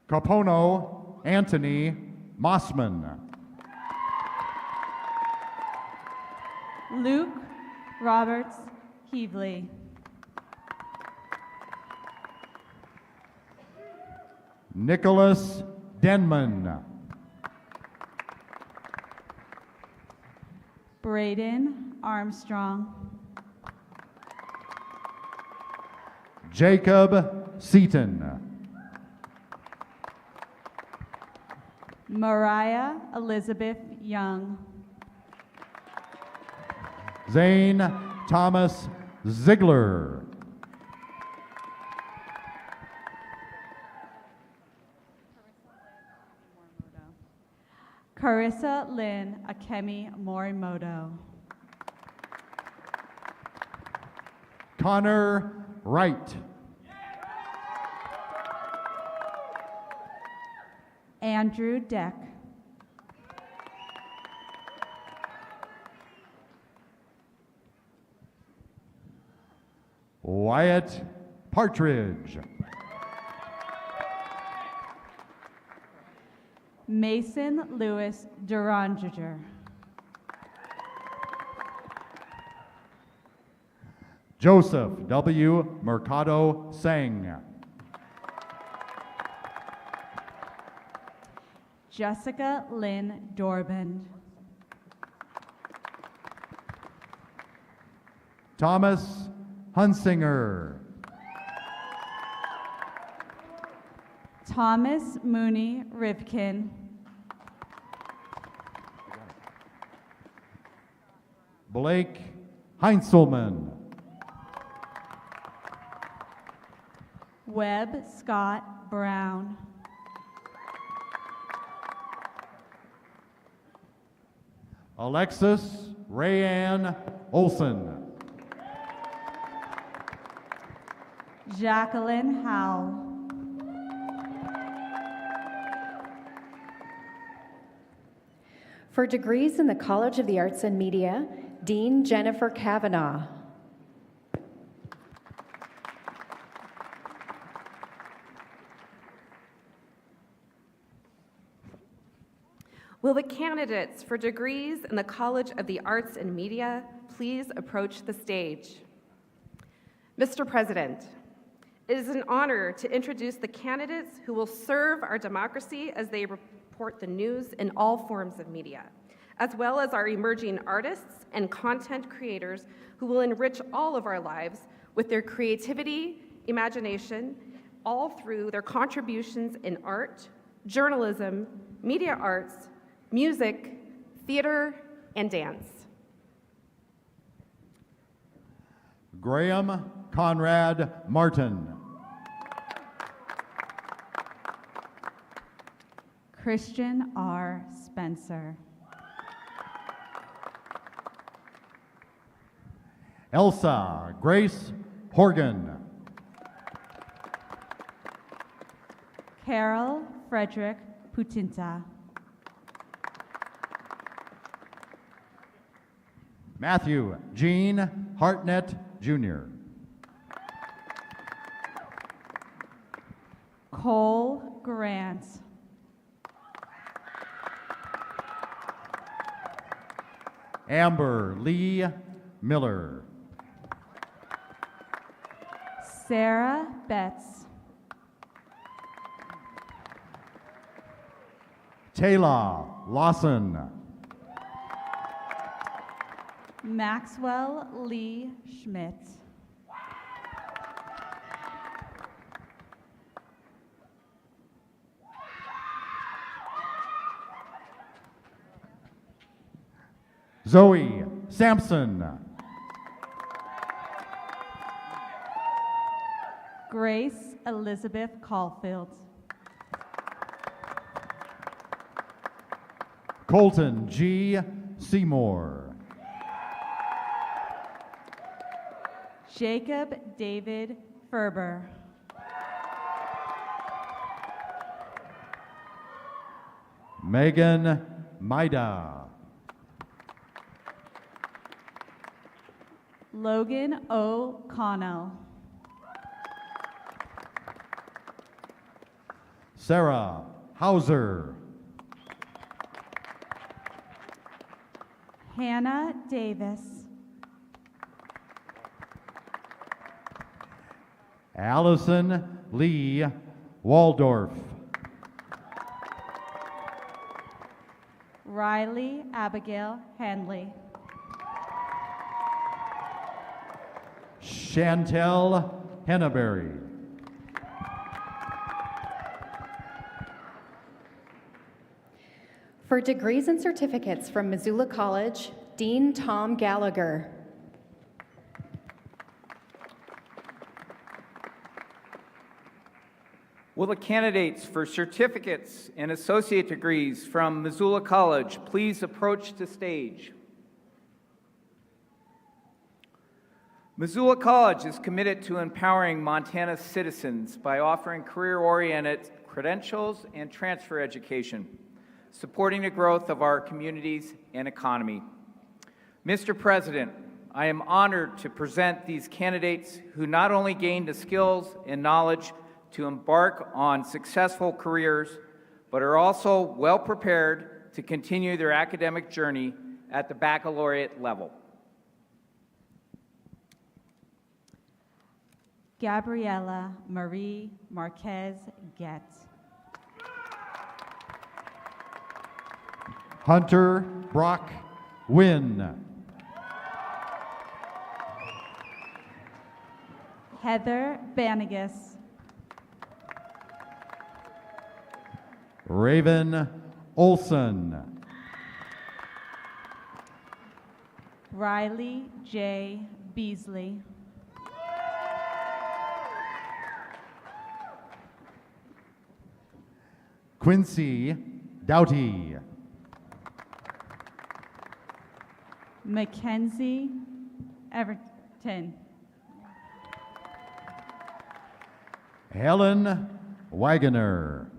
Capono Anthony Mossman. Luke Roberts Heavley. Nicholas Denman. Braden Armstrong. Jacob Seaton. Mariah Elizabeth Young. Zane Thomas Ziegler. Carissa Lynn Akemi Morimoto. Connor Wright. Andrew Deck. Wyatt Partridge. Mason Lewis Durangiger. Joseph W. Mercado Sang. Jessica Lynn Dorbin. Thomas Hunsinger. Thomas Mooney Rivkin. Blake Heinzelman. Webb Scott Brown. Alexis Rayanne Olson. Jacqueline Howe. For degrees in the College of the Arts and Media, Dean Jennifer Kavanaugh. Will the candidates for degrees in the College of the Arts and Media please approach the stage? Mr. President, it is an honor to introduce the candidates who will serve our democracy as they report the news in all forms of media, as well as our emerging artists and content creators who will enrich all of our lives with their creativity, imagination, all through their contributions in art, journalism, media arts, music, theater, and dance. Graham Conrad Martin. Christian R. Spencer. Elsa Grace Horgan. Carol Frederick Putinta. Matthew Gene Hartnett, Jr. Cole Grant. Amber Lee Miller. Sarah Betts. Taylor Lawson. Maxwell Lee Schmidt. Zoe Sampson. Grace Elizabeth Caulfield. Colton G. Seymour. Jacob David Ferber. Megan Maida. Logan O. Connell. Sarah Hauser. Hannah Davis. Allison Lee Waldorf. Riley Abigail Handley. Chantel Henneberry. For degrees and certificates from Missoula College, Dean Tom Gallagher. Will the candidates for certificates and associate degrees from Missoula College please approach the stage? Missoula College is committed to empowering Montana's citizens by offering career-oriented credentials and transfer education, supporting the growth of our communities and economy. Mr. President, I am honored to present these candidates who not only gained the skills and knowledge to embark on successful careers, but are also well prepared to continue their academic journey at the baccalaureate level. Gabriela Marie Marquez Getz. Hunter Brock Wynn. Heather Banagas. Raven Olson. Riley J. Beasley. Quincy Doughty. Mackenzie Everton. Helen Wagoner.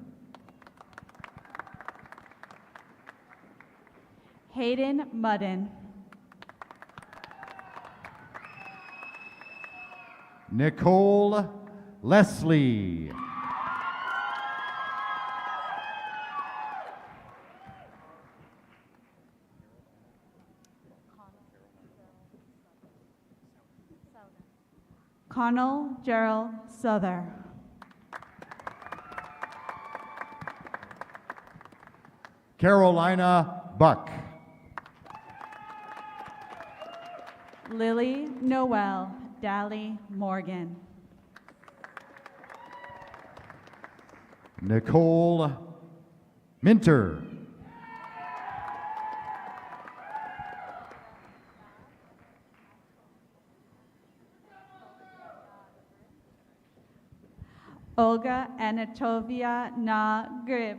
Hayden Mudden. Nicole Leslie. Connell Gerald Souther. Carolina Buck. Lily Noel Dally Morgan. Nicole Minter. Olga Anatovia Na Grib.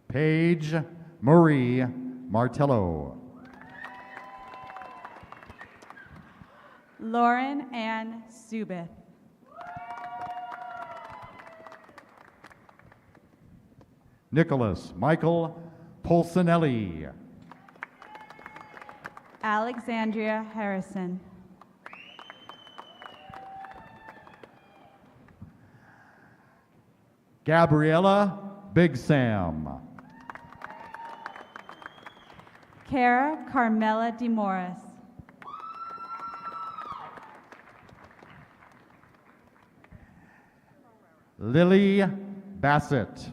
Paige Marie Martello. Lauren Ann Subith. Nicholas Michael Polsinelli. Alexandria Harrison. Gabriella Big Sam. Cara Carmela DeMorris. Lily Bassett.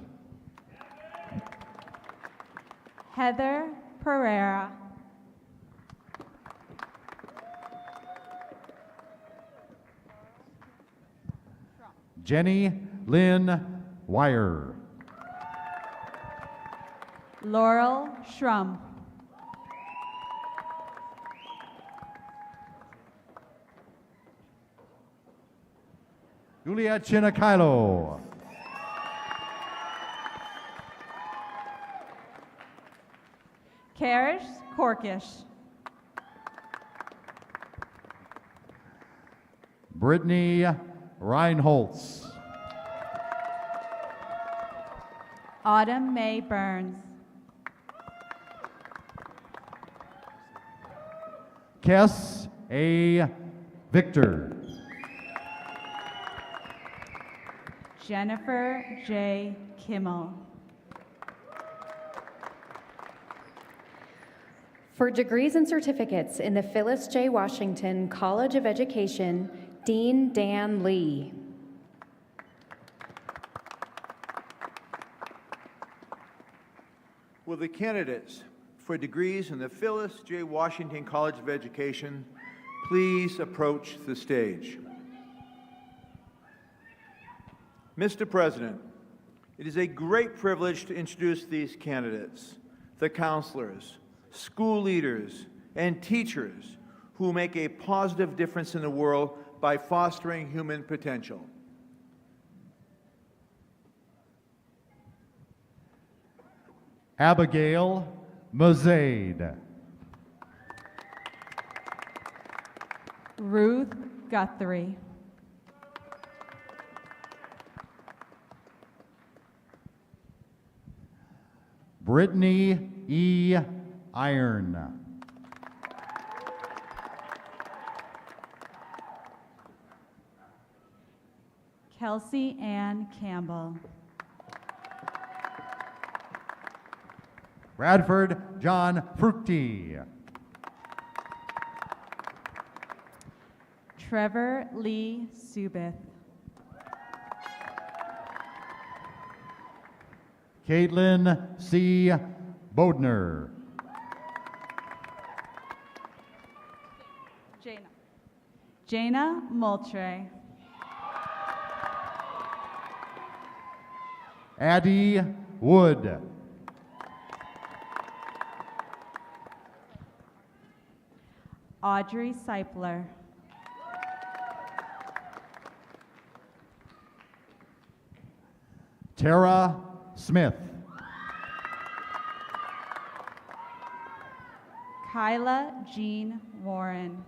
Heather Pereira. Jenny Lynn Wire. Laurel Schrum. Julia Chinakailo. Karish Korkish. Brittany Reinholtz. Autumn May Burns. Kess A. Victor. Jennifer J. Kimmel. For degrees and certificates in the Phyllis J. Washington College of Education, Dean Dan Lee. Will the candidates for degrees in the Phyllis J. Washington College of Education please approach the stage? Mr. President, it is a great privilege to introduce these candidates, the counselors, school leaders, and teachers who make a positive difference in the world by fostering human potential. Abigail Mozaid. Ruth Guthrie. Brittany E. Iron. Kelsey Ann Campbell. Bradford John Fructi. Trevor Lee Subith. Caitlin C. Bodner. Jana Moultrie. Addie Wood. Audrey Seipler. Tara Smith. Kyla Jean Warren.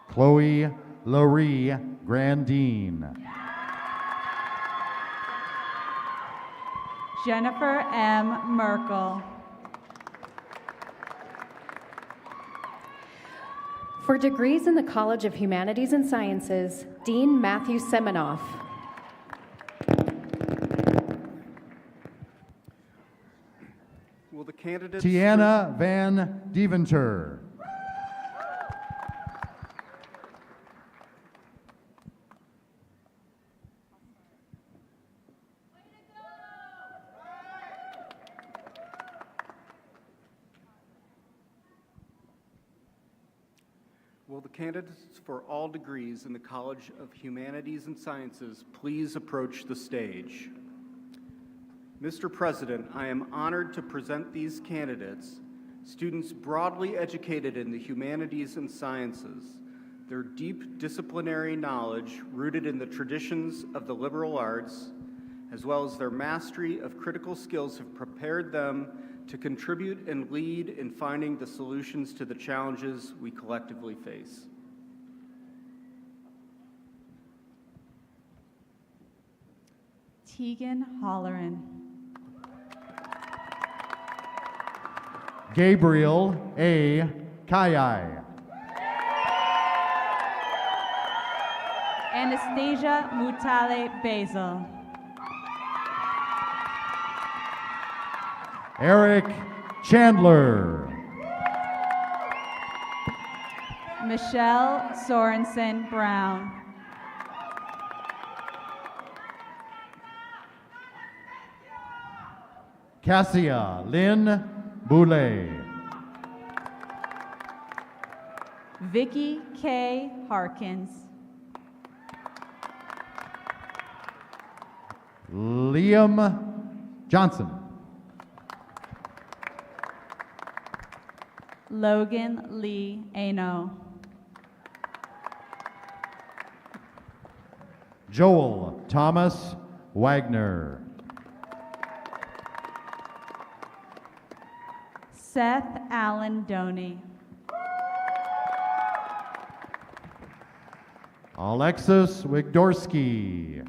Chloe Laurie Grandine. Jennifer M. Merkel. For degrees in the College of Humanities and Sciences, Dean Matthew Seminoff. Will the candidates... Tiana Van Deventer. Will the candidates for all degrees in the College of Humanities and Sciences please approach the stage? Mr. President, I am honored to present these candidates, students broadly educated in the humanities and sciences. Their deep disciplinary knowledge rooted in the traditions of the liberal arts, as well as their mastery of critical skills, have prepared them to contribute and lead in finding the solutions to the challenges we collectively face. Tegan Holleran. Gabriel A. Kayai. Anastasia Mutale Basil. Eric Chandler. Michelle Sorensen Brown. Cassia Lynn Boulay. Vicky K. Harkins. Liam Johnson. Logan Lee Ano. Joel Thomas Wagner. Seth Allen Doney. Alexis Wigdorski.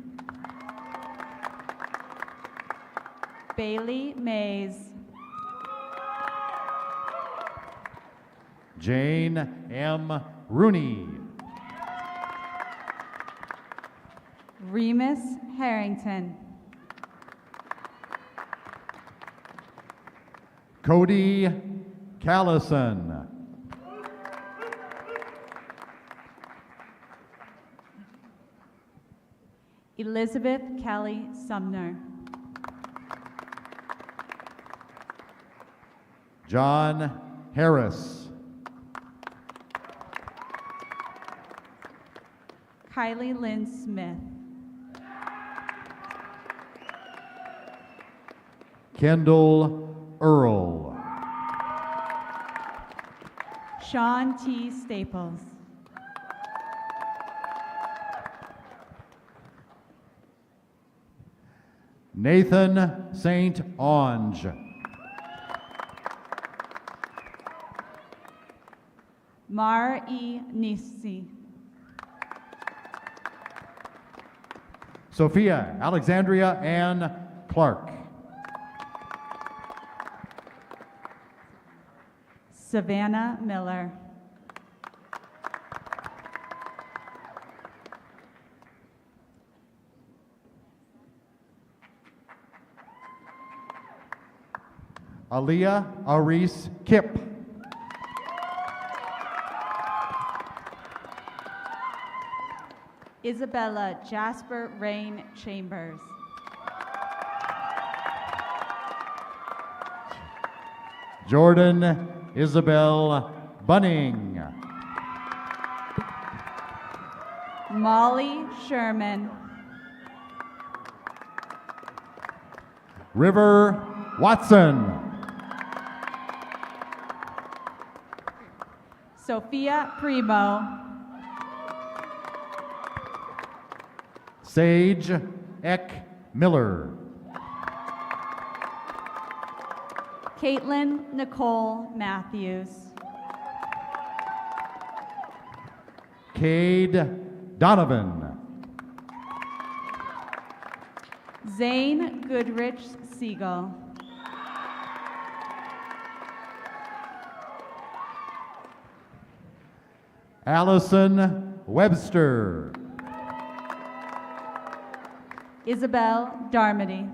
Bailey Mays. Jane M. Rooney. Remus Harrington. Cody Callison. Elizabeth Kelly Sumner. John Harris. Kylie Lynn Smith. Kendall Earl. Sean T. Staples. Nathan St. Onge. Mar E. Nisi. Sophia Alexandria Ann Clark. Savannah Miller. Aaliyah Aris Kip. Isabella Jasper Rain Chambers. Jordan Isabel Bunning. Molly Sherman. River Watson. Sophia Primo. Sage Eck Miller. Caitlin Nicole Matthews. Cade Donovan. Zane Goodrich Siegel. Allison Webster. Isabel Darmody.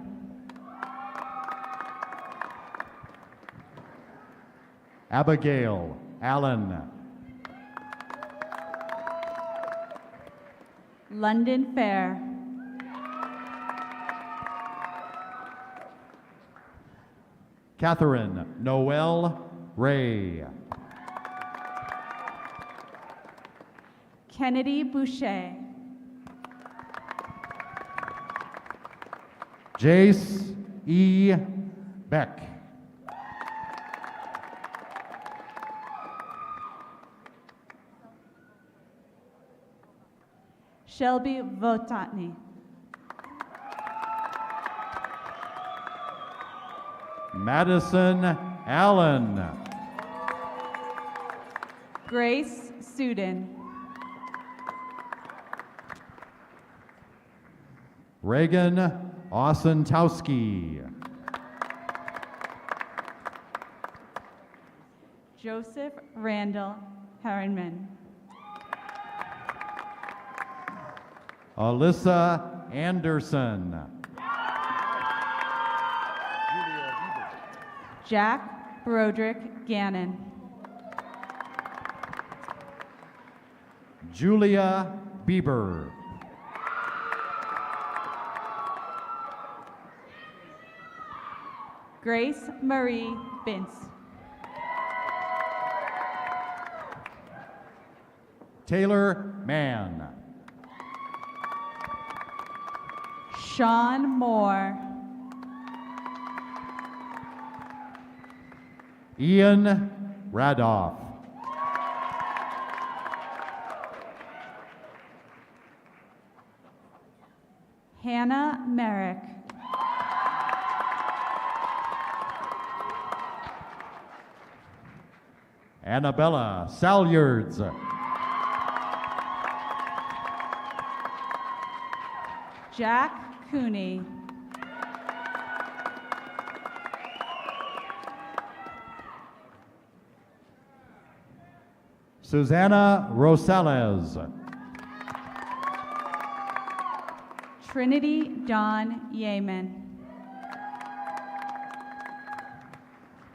Abigail Allen. London Fair. Catherine Noel Ray. Kennedy Boucher. Jace E. Beck. Shelby Vototny. Madison Allen. Grace Sudin. Reagan Osentowski. Joseph Randall Harriman. Alyssa Anderson. Jack Broderick Gannon. Julia Bieber. Grace Marie Bintz. Taylor Mann. Sean Moore. Ian Radoff. Hannah Merrick. Annabella Salyards. Jack Cooney. Susanna Rosales. Trinity Dawn Yeaman.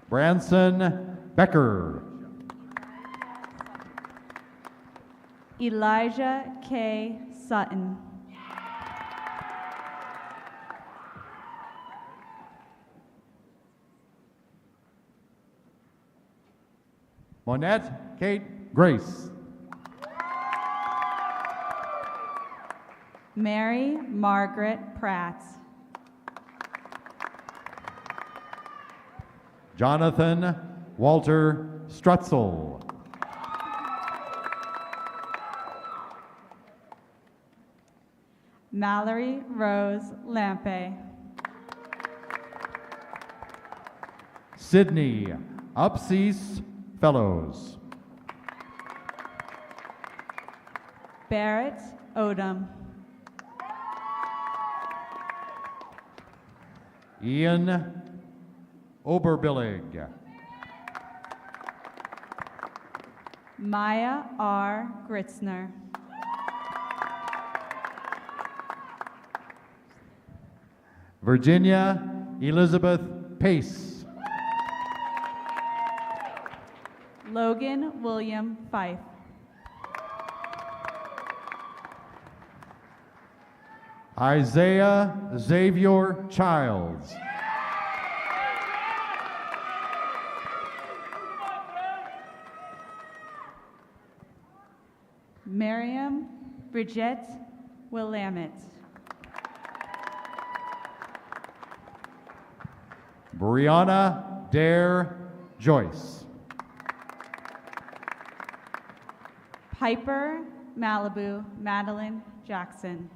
Branson Becker. Elijah K. Sutton. Monette Kate Grace. Mary Margaret Pratt. Jonathan Walter Strutzel. Mallory Rose Lampe. Sydney Upsees Fellows. Barrett Odom. Ian Oberbillig. Maya R. Gritzner. Virginia Elizabeth Pace. Logan William Fife. Isaiah Xavier Childs. Miriam Bridget Willamette. Brianna Dare Joyce. Piper Malibu Madeline Jackson.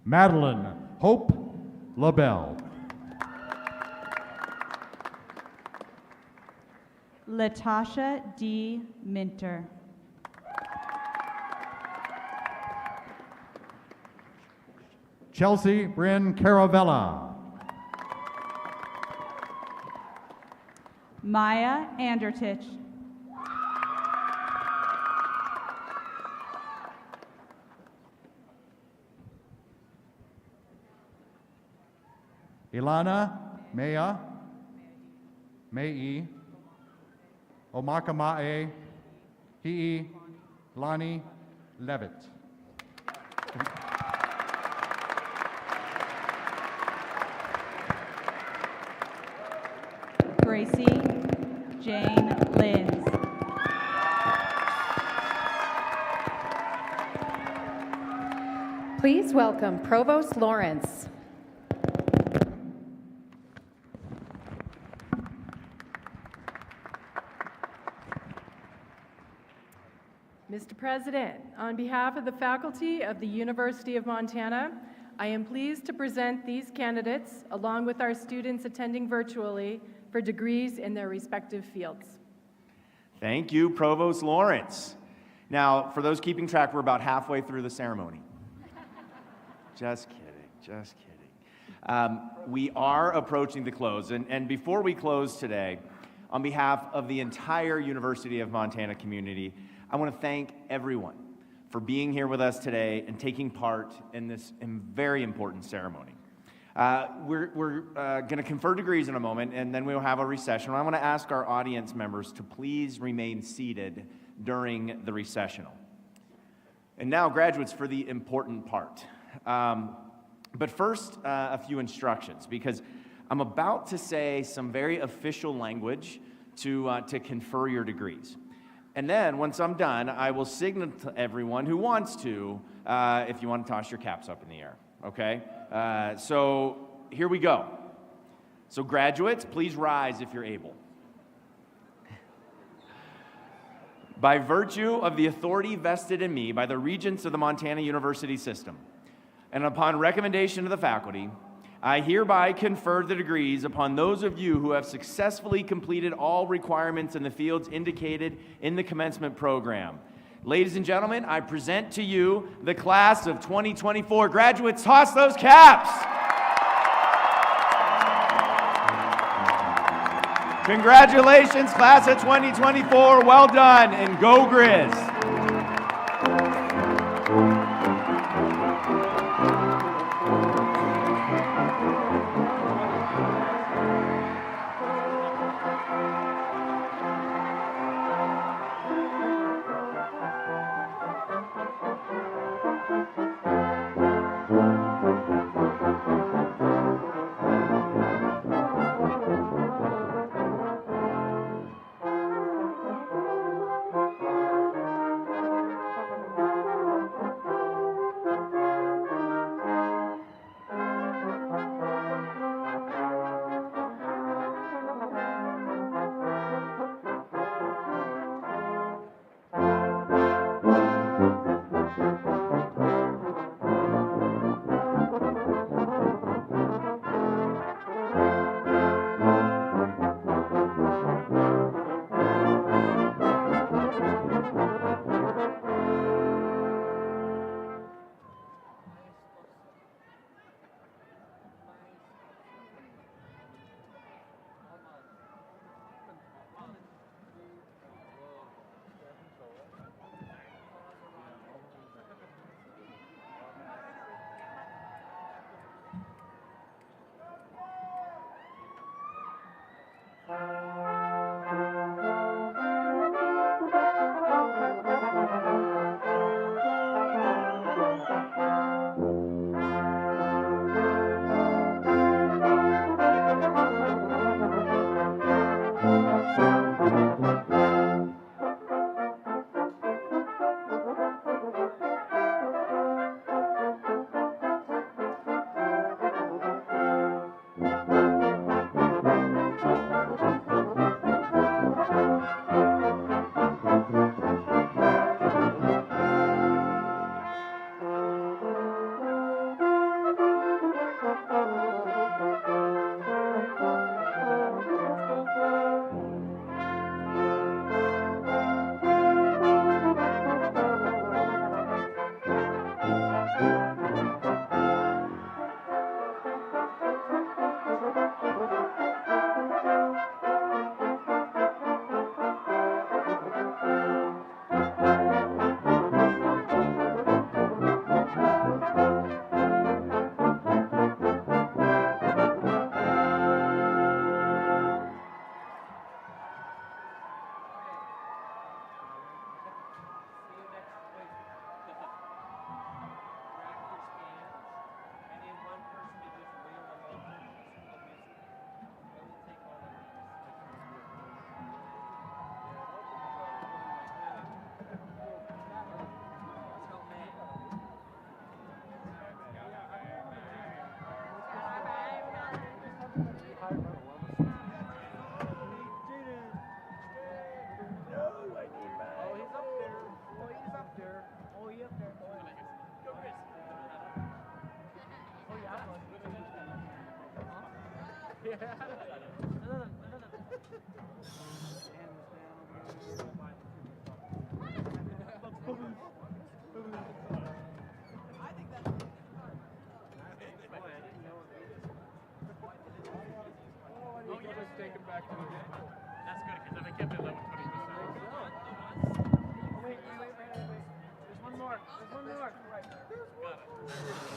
Madeline Hope LaBelle. Latasha D. Minter. Chelsea Bryn Caravella. Maya Andertich. Ilana Mea Mei Omakamae Hi'i Lani Levitt. Gracie Jane Linz. Please welcome Provost Lawrence. Mr. President, on behalf of the faculty of the University of Montana, I am pleased to present these candidates, along with our students attending virtually, for degrees in their respective fields. Thank you, Provost Lawrence. Now, for those keeping track, we're about halfway through the ceremony. Just kidding, just kidding. We are approaching the close, and before we close today, on behalf of the entire University of Montana community, I want to thank everyone for being here with us today and taking part in this very important ceremony. We're going to confer degrees in a moment, and then we'll have a recessional. I want to ask our audience members to please remain seated during the recessional. And now, graduates, for the important part. But first, a few instructions, because I'm about to say some very official language to confer your degrees. And then, once I'm done, I will signal to everyone who wants to, if you want to toss your caps up in the air, okay? So here we go. So graduates, please rise if you're able. By virtue of the authority vested in me by the Regents of the Montana University System, and upon recommendation of the faculty, I hereby confer the degrees upon those of you who have successfully completed all requirements in the fields indicated in the commencement program. Ladies and gentlemen, I present to you the class of 2024. Graduates, toss those caps! Congratulations, class of 2024. Well done, and go Grizz! Just take him back to the game. That's good, because if I kept it 11, 20%. Wait. There's one more. Got it.